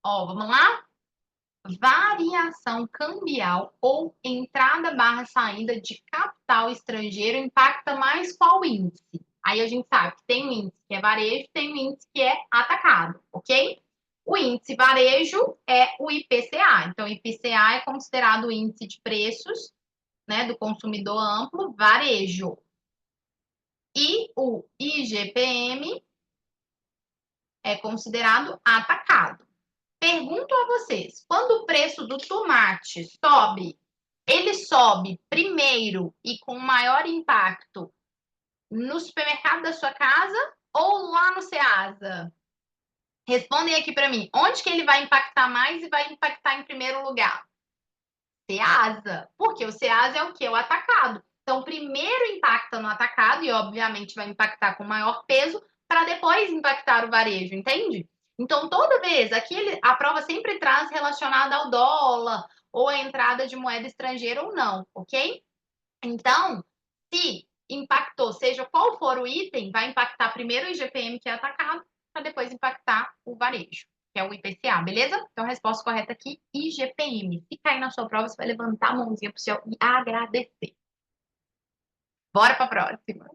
Ó, vamos lá? Variação cambial ou entrada barra saída de capital estrangeiro impacta mais qual índice? Aí a gente sabe que tem um índice que é varejo, tem um índice que é atacado, ok? O índice varejo é o IPCA. Então, o IPCA é considerado o índice de preços, né, do consumidor amplo, varejo. E o IGPM é considerado atacado. Pergunto a vocês, quando o preço do tomate sobe, ele sobe primeiro e com maior impacto no supermercado da sua casa ou lá no Ceasa? Respondem aqui para mim, onde que ele vai impactar mais e vai impactar em primeiro lugar? Ceasa, porque o Ceasa é o que? O atacado. Então, primeiro impacta no atacado e, obviamente, vai impactar com maior peso para depois impactar o varejo, entende? Então, toda vez, aqui a prova sempre traz relacionada ao dólar ou a entrada de moeda estrangeira ou não, ok? Então, se impactou, seja qual for o item, vai impactar primeiro o IGPM, que é atacado, para depois impactar o varejo, que é o IPCA, beleza? Então, a resposta correta aqui, IGPM. Se cair na sua prova, você vai levantar a mãozinha para o céu e agradecer. Bora para a próxima.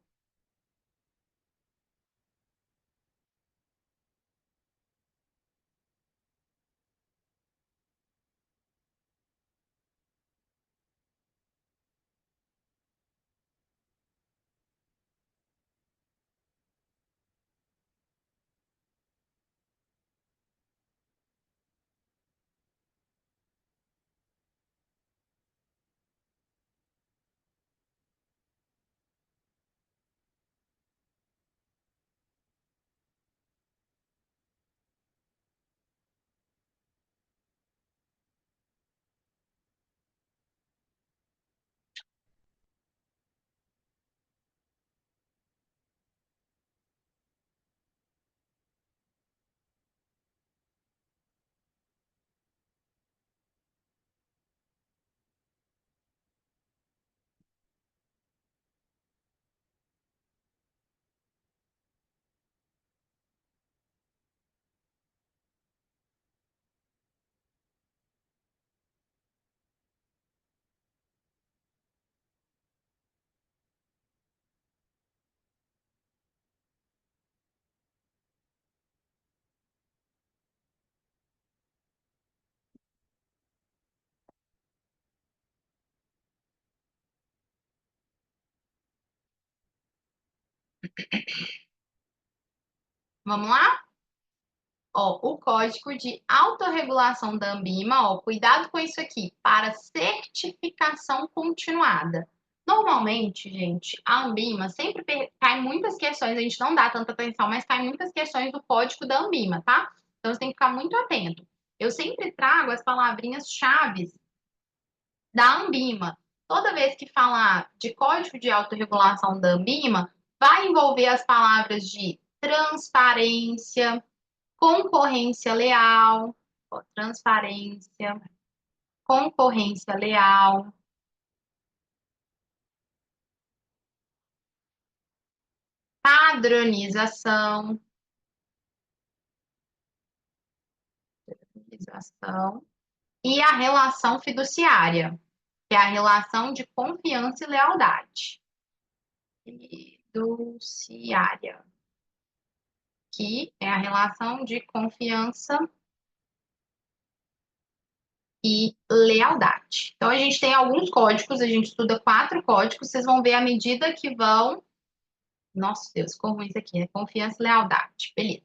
Vamos lá? Ó, o código de autorregulação da Anbima, ó, cuidado com isso aqui, para certificação continuada. Normalmente, gente, a Anbima sempre cai muitas questões, a gente não dá tanta atenção, mas cai muitas questões do código da Anbima, tá? Então você tem que ficar muito atento. Eu sempre trago as palavrinhas chaves da Anbima. Toda vez que falar de código de autorregulação da Anbima, vai envolver as palavras de transparência, concorrência leal, ó, transparência, concorrência leal, padronização, padronização e a relação fiduciária, que é a relação de confiança e lealdade. Fiduciária, que é a relação de confiança e lealdade. Então, a gente tem alguns códigos, a gente estuda 4 códigos, vocês vão ver à medida que vão. Nossa, Deus, como isso aqui, né? Confiança e lealdade. Beleza.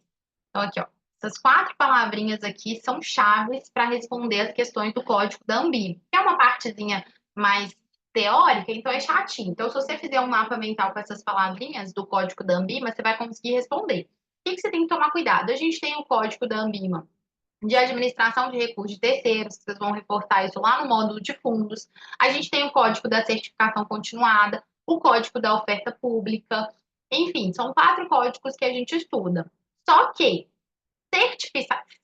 Então, aqui, ó. Essas 4 palavrinhas aqui são chaves para responder as questões do código da Anbim. Que é uma partezinha mais teórica, então é chatinho. Então, se você fizer um mapa mental com essas palavrinhas do código da Anbima, você vai conseguir responder. O que você tem que tomar cuidado? A gente tem o código da Anbima de administração de recursos de terceiros, vocês vão reportar isso lá no módulo de fundos. A gente tem o código da certificação continuada, o código da oferta pública, enfim, são 4 códigos que a gente estuda. Só que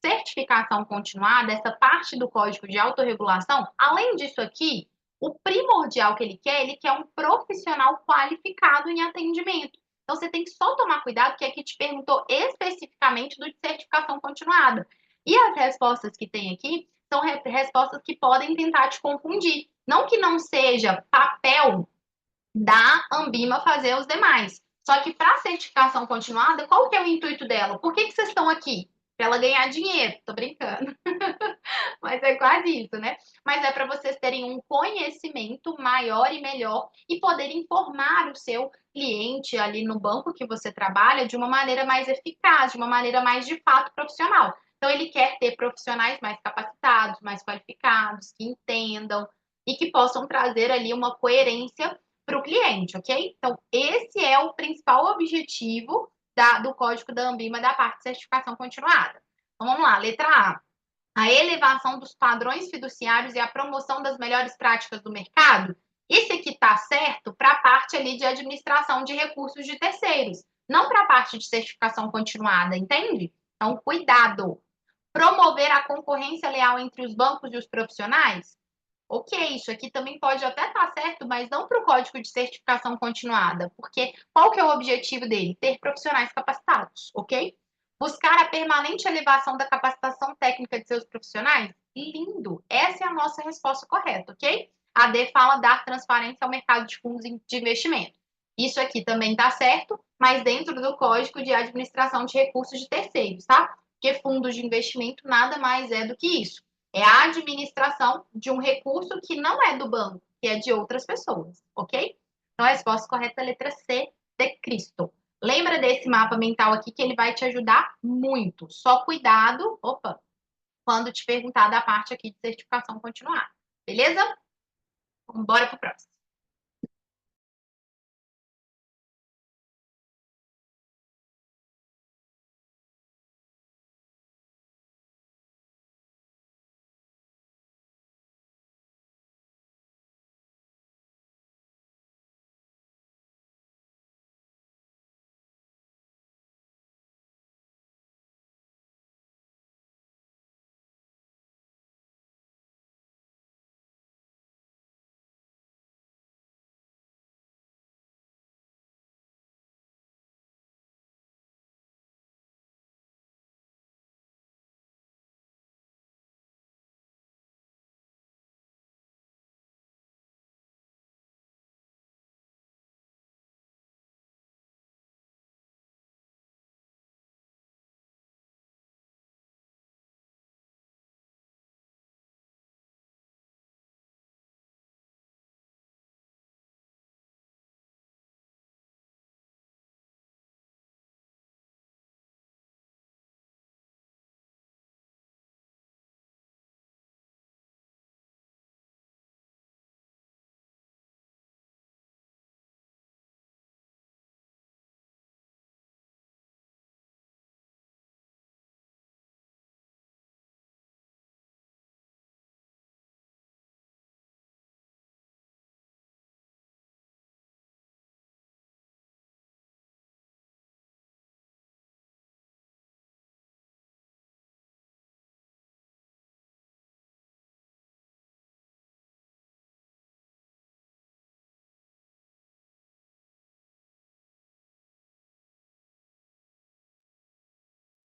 certificação continuada, essa parte do código de autorregulação, além disso aqui, o primordial que ele quer um profissional qualificado em atendimento. Então, você tem que só tomar cuidado, que aqui te perguntou especificamente do de certificação continuada. E as respostas que tem aqui são respostas que podem tentar te confundir. Não que não seja papel da Ambima fazer os demais. Só que para a certificação continuada, qual que é o intuito dela? Por que vocês estão aqui? Para ela ganhar dinheiro. Tô brincando. Mas é quase isso, né? Mas é para vocês terem um conhecimento maior e melhor e poder informar o seu cliente ali no banco que você trabalha de uma maneira mais eficaz, de uma maneira mais de fato profissional. Então, ele quer ter profissionais mais capacitados, mais qualificados, que entendam e que possam trazer ali uma coerência para o cliente, ok? Então, esse é o principal objetivo do código da Ambima da parte de certificação continuada. Então, vamos lá, letra A elevação dos padrões fiduciários e a promoção das melhores práticas do mercado. Isso aqui está certo para a parte ali de administração de recursos de terceiros, não para a parte de certificação continuada, entende? Então, cuidado. Promover a concorrência leal entre os bancos e os profissionais? Ok, isso aqui também pode até estar certo, mas não para o código de certificação continuada, porque qual que é o objetivo dele? Ter profissionais capacitados, ok? Buscar a permanente elevação da capacitação técnica de seus profissionais? Lindo! Essa é a nossa resposta correta, ok? A D fala dar transparência ao mercado de fundos de investimento. Isso aqui também está certo, mas dentro do código de administração de recursos de terceiros, tá? Porque fundos de investimento nada mais é do que isso. É a administração de um recurso que não é do banco, que é de outras pessoas, ok? Então, a resposta correta é a letra C, de Cristo. Lembra desse mapa mental aqui que ele vai te ajudar muito. Só cuidado, quando te perguntar da parte aqui de certificação continuada. Beleza? Vamos embora para o próximo.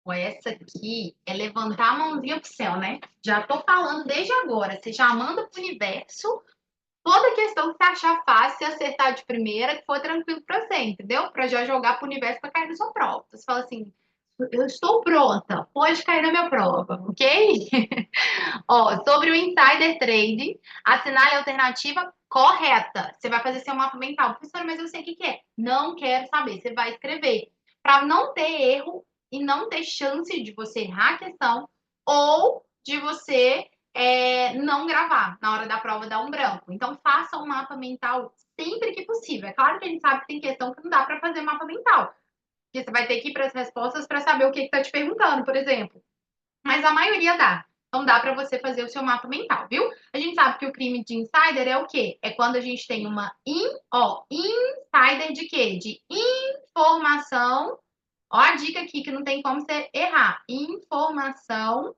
Essa aqui é levantar a mãozinha pro céu, né? Já tô falando desde agora. Você já manda pro universo toda questão que você achar fácil e acertar de primeira, que for tranquilo para você, entendeu? Para já jogar para o universo para cair na sua prova. Você fala assim, eu estou pronta, pode cair na minha prova, ok? Ó, sobre o insider trading, assinale a alternativa correta. Você vai fazer seu mapa mental. Professora, mas eu sei o que que é. Não quero saber. Você vai escrever. Para não ter erro e não ter chance de você errar a questão ou de você não gravar na hora da prova, dar um branco. Então, faça um mapa mental sempre que possível. É claro que a gente sabe que tem questão que não dá para fazer mapa mental. Porque você vai ter que ir para as respostas para saber o que está te perguntando, por exemplo. Mas a maioria dá. Então dá para você fazer o seu mapa mental, viu? A gente sabe que o crime de insider é o quê? É quando a gente tem uma insider de quê? De informação. Ó a dica aqui que não tem como você errar. Informação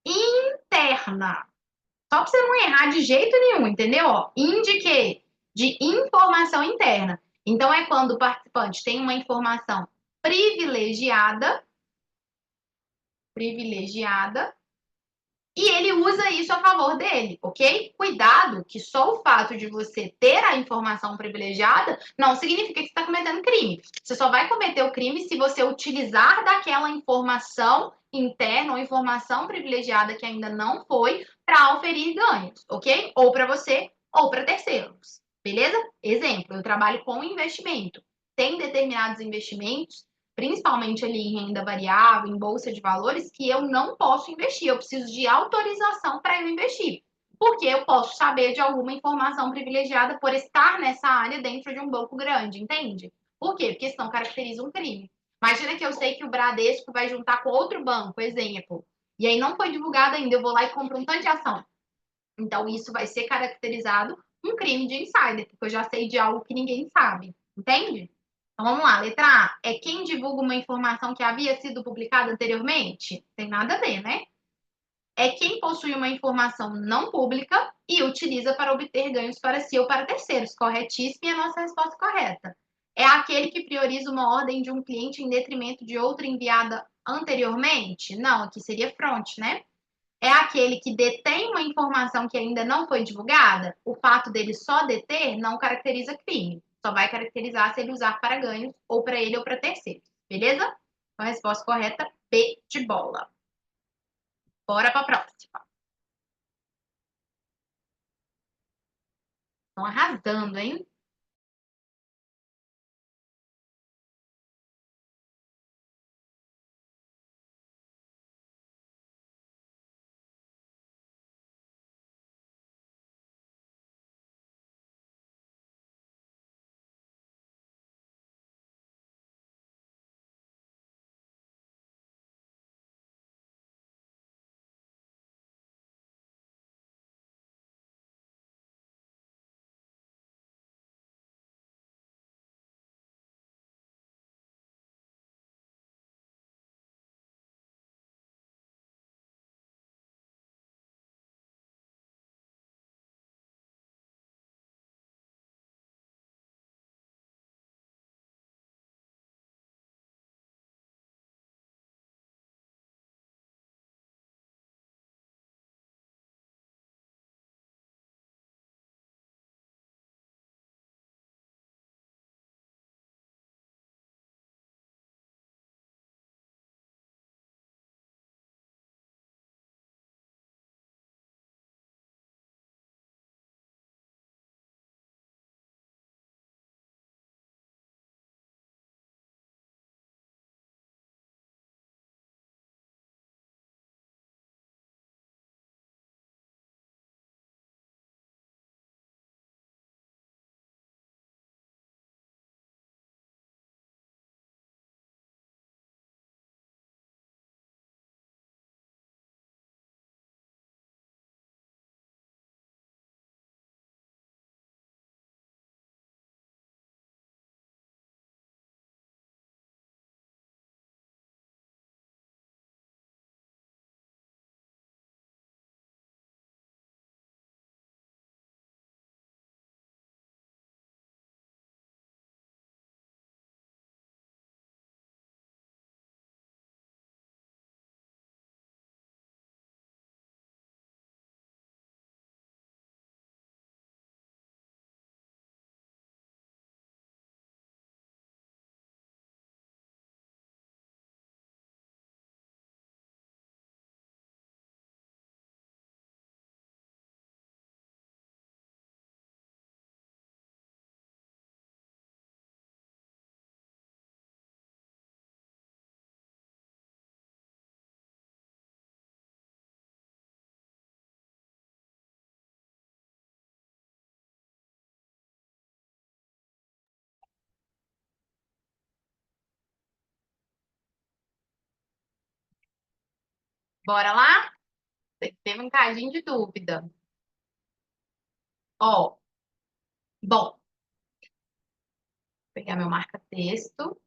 interna. Só para você não errar de jeito nenhum, entendeu? Ó, de quê? De informação interna. Então é quando o participante tem uma informação privilegiada privilegiada e ele usa isso a favor dele, ok? Cuidado, que só o fato de você ter a informação privilegiada não significa que você está cometendo crime. Você só vai cometer o crime se você utilizar daquela informação interna ou informação privilegiada que ainda não foi para oferir ganhos, ok? Ou para você ou para terceiros, beleza? Exemplo, eu trabalho com investimento. Tem determinados investimentos principalmente ali em renda variável, em bolsa de valores, que eu não posso investir. Eu preciso de autorização para eu investir. Porque eu posso saber de alguma informação privilegiada por estar nessa área dentro de um banco grande, entende? Por quê? Porque senão caracteriza um crime. Imagina que eu sei que o Bradesco vai juntar com outro banco, exemplo, e aí não foi divulgado ainda, eu vou lá e compro um tanto de ação. Então, isso vai ser caracterizado um crime de insider, porque eu já sei de algo que ninguém sabe, entende? Então, vamos lá. Letra A é quem divulga uma informação que havia sido publicada anteriormente? Tem nada a ver, né? É quem possui uma informação não pública e utiliza para obter ganhos para si ou para terceiros. Corretíssimo e a nossa resposta correta. É aquele que prioriza uma ordem de um cliente em detrimento de outra enviada anteriormente? Não, aqui seria front, né? É aquele que detém uma informação que ainda não foi divulgada? O fato dele só deter não caracteriza crime. Só vai caracterizar se ele usar para ganhos ou para ele ou para terceiros. Beleza? Então, a resposta correta, B de bola. Bora para a próxima. Estão arrasando, hein? Bora lá? Teve um cadinho de dúvida. Ó, bom, vou pegar meu marca-texto.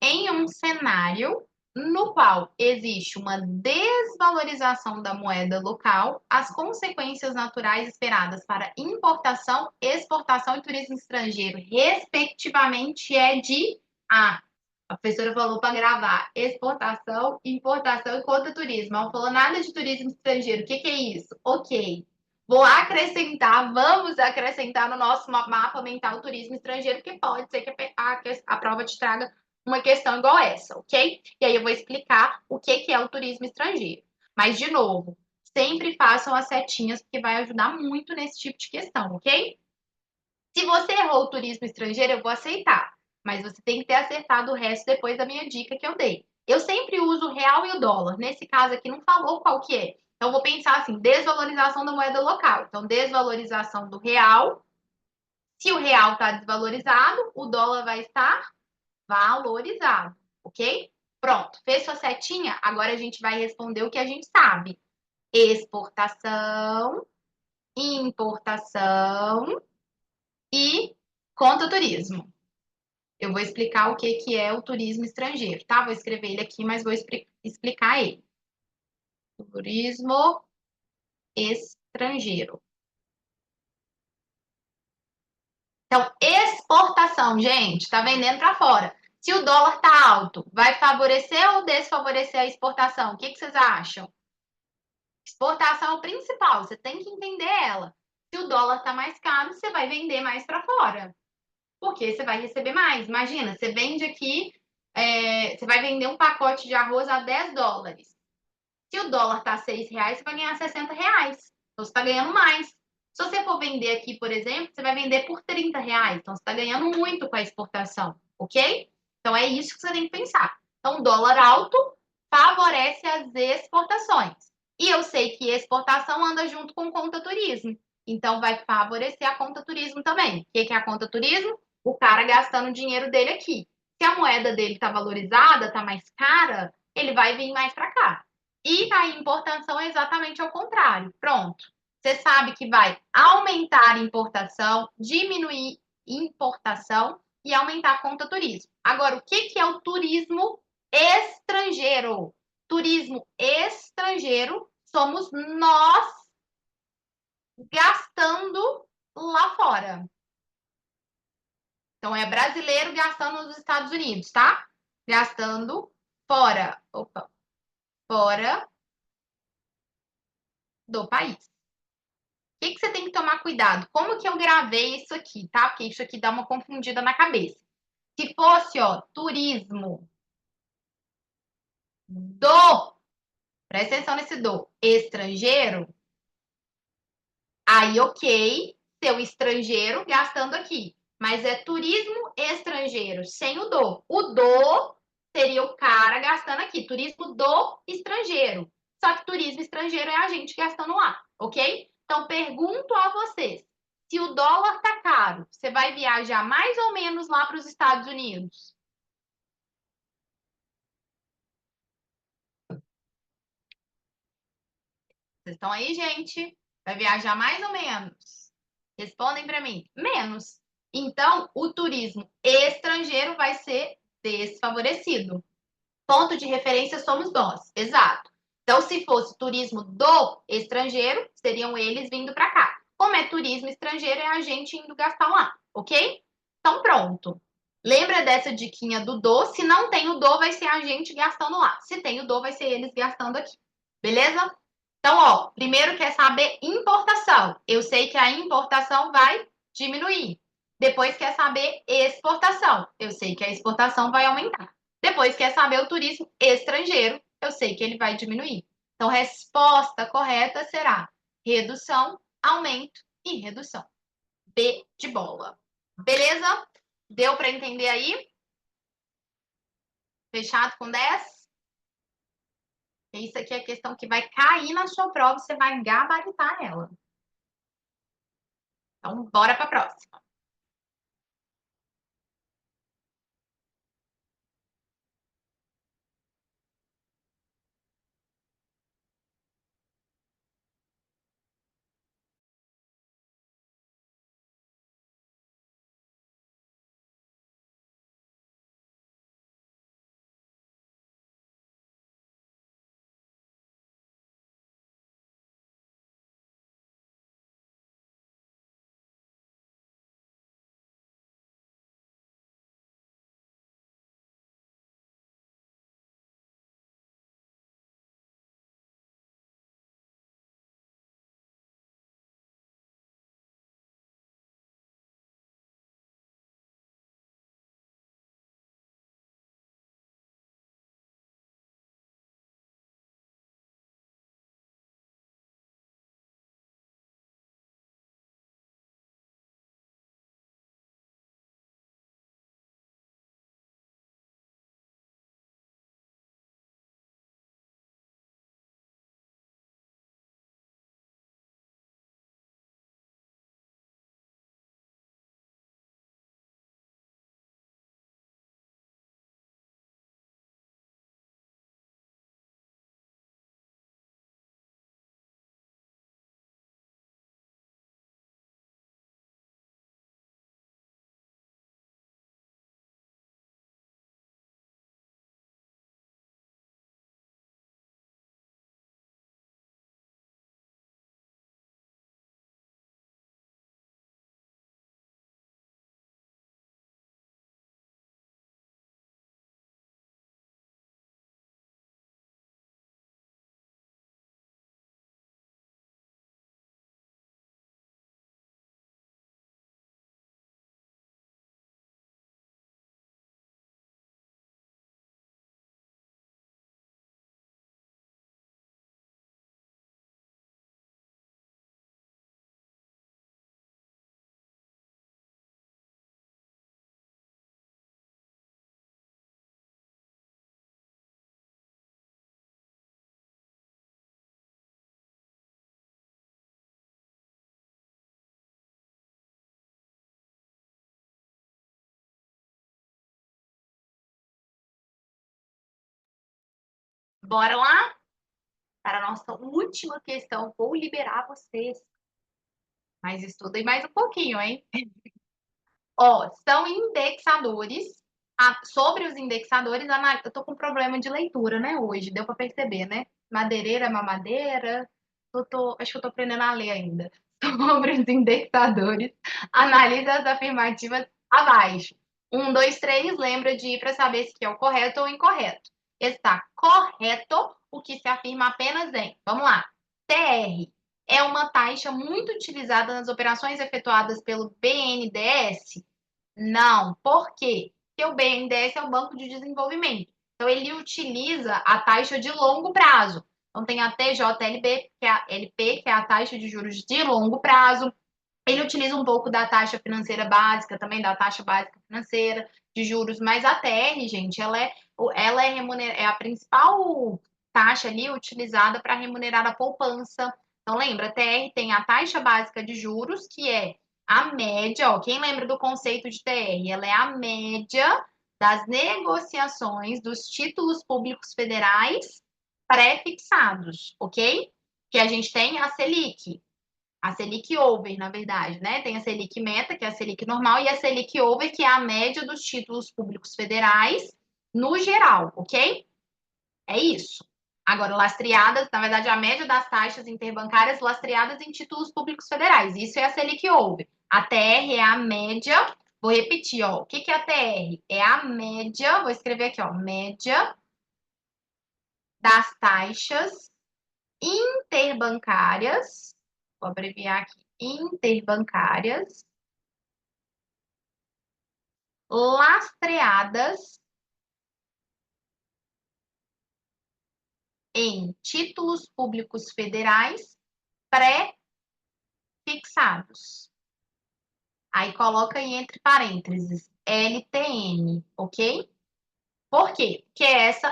Em um cenário no qual existe uma desvalorização da moeda local, as consequências naturais esperadas para importação, exportação e turismo estrangeiro, respectivamente, é de A. A professora falou para gravar exportação, importação e contra-turismo. Ela não falou nada de turismo estrangeiro. O que que é isso? Ok. Vou acrescentar, vamos acrescentar no nosso mapa mental turismo estrangeiro, porque pode ser que a prova te traga uma questão igual essa, ok? E aí eu vou explicar o que que é o turismo estrangeiro. Mas, de novo, sempre façam as setinhas, porque vai ajudar muito nesse tipo de questão, ok? Se você errou o turismo estrangeiro, eu vou aceitar, mas você tem que ter acertado o resto depois da minha dica que eu dei. Eu sempre uso o real e o dólar. Nesse caso aqui não falou qual que é. Então vou pensar assim, desvalorização da moeda local. Então desvalorização do real. Se o real está desvalorizado, o dólar vai estar valorizado, ok? Pronto, fez sua setinha? Agora a gente vai responder o que a gente sabe. Exportação, importação e contra-turismo. Eu vou explicar o que que é o turismo estrangeiro, tá? Vou escrever ele aqui, mas vou explicar ele. Turismo estrangeiro. Então, exportação, gente, tá vendendo para fora. Se o dólar tá alto, vai favorecer ou desfavorecer a exportação? O que que vocês acham? Exportação é o principal, você tem que entender ela. Se o dólar tá mais caro, você vai vender mais para fora, porque você vai receber mais. Imagina, você vende aqui, você vai vender um pacote de arroz a US$ 10. Se o dólar está R$ 6, você vai ganhar R$ 60. Então, você está ganhando mais. Se você for vender aqui, por exemplo, você vai vender por R$ 30. Então, você está ganhando muito com a exportação, ok? Então, é isso que você tem que pensar. Então, dólar alto favorece as exportações. E eu sei que exportação anda junto com conta turismo. Então, vai favorecer a conta turismo também. O que é a conta turismo? O cara gastando o dinheiro dele aqui. Se a moeda dele está valorizada, está mais cara, ele vai vir mais para cá. E a importação é exatamente ao contrário. Pronto. Você sabe que vai aumentar a importação, diminuir importação e aumentar a conta turismo. Agora, o que é o turismo estrangeiro? Turismo estrangeiro somos nós gastando lá fora. Então, é brasileiro gastando nos Estados Unidos, tá? Gastando fora, opa, fora do país. O que você tem que tomar cuidado? Como que eu gravei isso aqui, tá? Porque isso aqui dá uma confundida na cabeça. Se fosse, ó, turismo do, presta atenção nesse do, estrangeiro, aí ok, seu estrangeiro gastando aqui. Mas é turismo estrangeiro, sem o do. O do seria o cara gastando aqui, turismo do estrangeiro. Só que turismo estrangeiro é a gente gastando lá, ok? Então, pergunto a vocês: se o dólar tá caro, você vai viajar mais ou menos lá para os Estados Unidos? Vocês estão aí, gente? Vai viajar mais ou menos? Respondem para mim. Menos. Então, o turismo estrangeiro vai ser desfavorecido. Ponto de referência somos nós. Exato. Então, se fosse turismo do estrangeiro, seriam eles vindo para cá. Como é turismo estrangeiro, é a gente indo gastar lá, ok? Então, pronto. Lembra dessa diquinha do do? Se não tem o do, vai ser a gente gastando lá. Se tem o do, vai ser eles gastando aqui. Beleza? Então, ó, primeiro quer saber importação. Eu sei que a importação vai diminuir. Depois quer saber exportação. Eu sei que a exportação vai aumentar. Depois quer saber o turismo estrangeiro. Eu sei que ele vai diminuir. Então, resposta correta será redução, aumento e redução. B de bola. Beleza? Deu para entender aí? Fechado com 10? Isso aqui é a questão que vai cair na sua prova, você vai gabaritar ela. Então, bora para a próxima. Bora lá para a nossa última questão. Vou liberar vocês. Mas estudem mais um pouquinho, hein? Ó, são indexadores. Sobre os indexadores, eu tô com problema de leitura, né, hoje. Deu para perceber, né? Madeireira, mamadeira. Acho que eu tô aprendendo a ler ainda. Sobre os indexadores, analise as afirmativas abaixo. 1, 2, 3, lembra de ir para saber se é o correto ou o incorreto. Está correto o que se afirma apenas em. Vamos lá. TR é uma taxa muito utilizada nas operações efetuadas pelo BNDES? Não. Por quê? Porque o BNDES é o Banco de Desenvolvimento. Então, ele utiliza a taxa de longo prazo. Então, tem a TJLP, que é a taxa de juros de longo prazo. Ele utiliza um pouco da taxa financeira básica, também da taxa básica financeira de juros, mas a TR, gente, é a principal taxa ali utilizada para remunerar a poupança. Então, lembra, a TR tem a taxa básica de juros, que é a média, ó, quem lembra do conceito de TR? Ela é a média das negociações dos títulos públicos federais pré-fixados, ok? Que a gente tem a Selic over, na verdade, né? Tem a Selic meta, que é a Selic normal, e a Selic over, que é a média dos títulos públicos federais no geral, ok? É isso. Agora, lastreadas, na verdade, a média das taxas interbancárias lastreadas em títulos públicos federais. Isso é a Selic over. A TR é a média. Vou repetir, ó. O que é a TR? É a média, vou escrever aqui, ó. Média das taxas interbancárias. Vou abreviar aqui. Interbancárias lastreadas em títulos públicos federais pré-fixados. Aí coloca aí entre parênteses LTN, ok? Por quê? Porque esse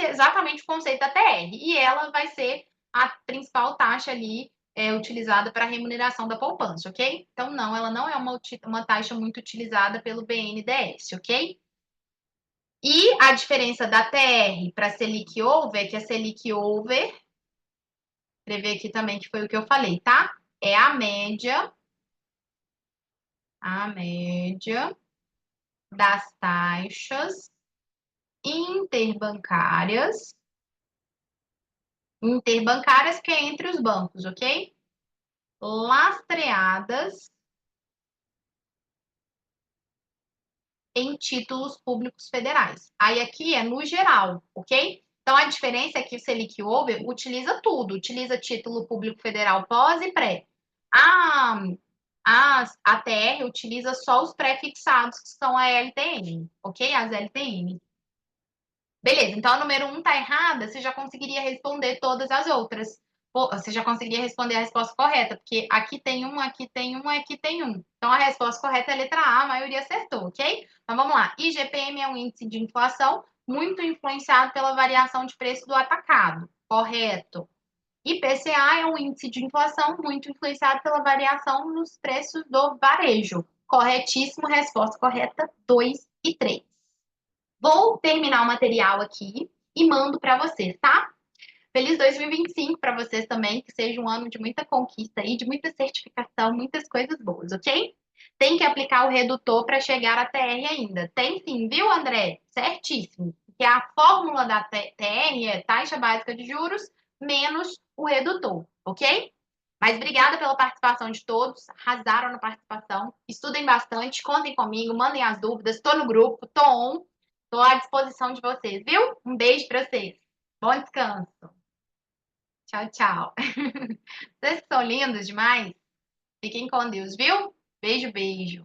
é exatamente o conceito da TR e ela vai ser a principal taxa ali utilizada para a remuneração da poupança, ok? Então, não, ela não é uma taxa muito utilizada pelo BNDES, ok? E a diferença da TR para Selic Over é que a Selic Over, escrever aqui também que foi o que eu falei, tá? É a média das taxas interbancárias, que é entre os bancos, ok? Lastreadas em títulos públicos federais. Aí aqui é no geral, ok? Então a diferença é que o Selic Over utiliza tudo, utiliza título público federal pós e pré. A, a TR utiliza só os pré-fixados, que são a LTN, ok? As LTN. Beleza, então a número 1 tá errada, você já conseguiria responder todas as outras. Você já conseguiria responder a resposta correta, porque aqui tem um, aqui tem um, aqui tem um. Então a resposta correta é a letra A maioria acertou, ok? Então vamos lá. IGPM é um índice de inflação muito influenciado pela variação de preço do atacado. Correto. IPCA é um índice de inflação muito influenciado pela variação nos preços do varejo. Corretíssimo, resposta correta 2 e 3. Vou terminar o material aqui e mando para vocês, tá? Feliz 2025 para vocês também, que seja um ano de muita conquista aí, de muita certificação, muitas coisas boas, ok? Tem que aplicar o redutor para chegar à TR ainda. Tem sim, viu, André? Certíssimo. Que a fórmula da TR é taxa básica de juros menos o redutor, ok? Mas obrigada pela participação de todos, arrasaram na participação. Estudem bastante, contem comigo, mandem as dúvidas. Estou no grupo, estou on, estou à disposição de vocês, viu? Um beijo para vocês. Bom descanso. Tchau, tchau. Vocês são lindos demais. Fiquem com Deus, viu? Beijo, beijo.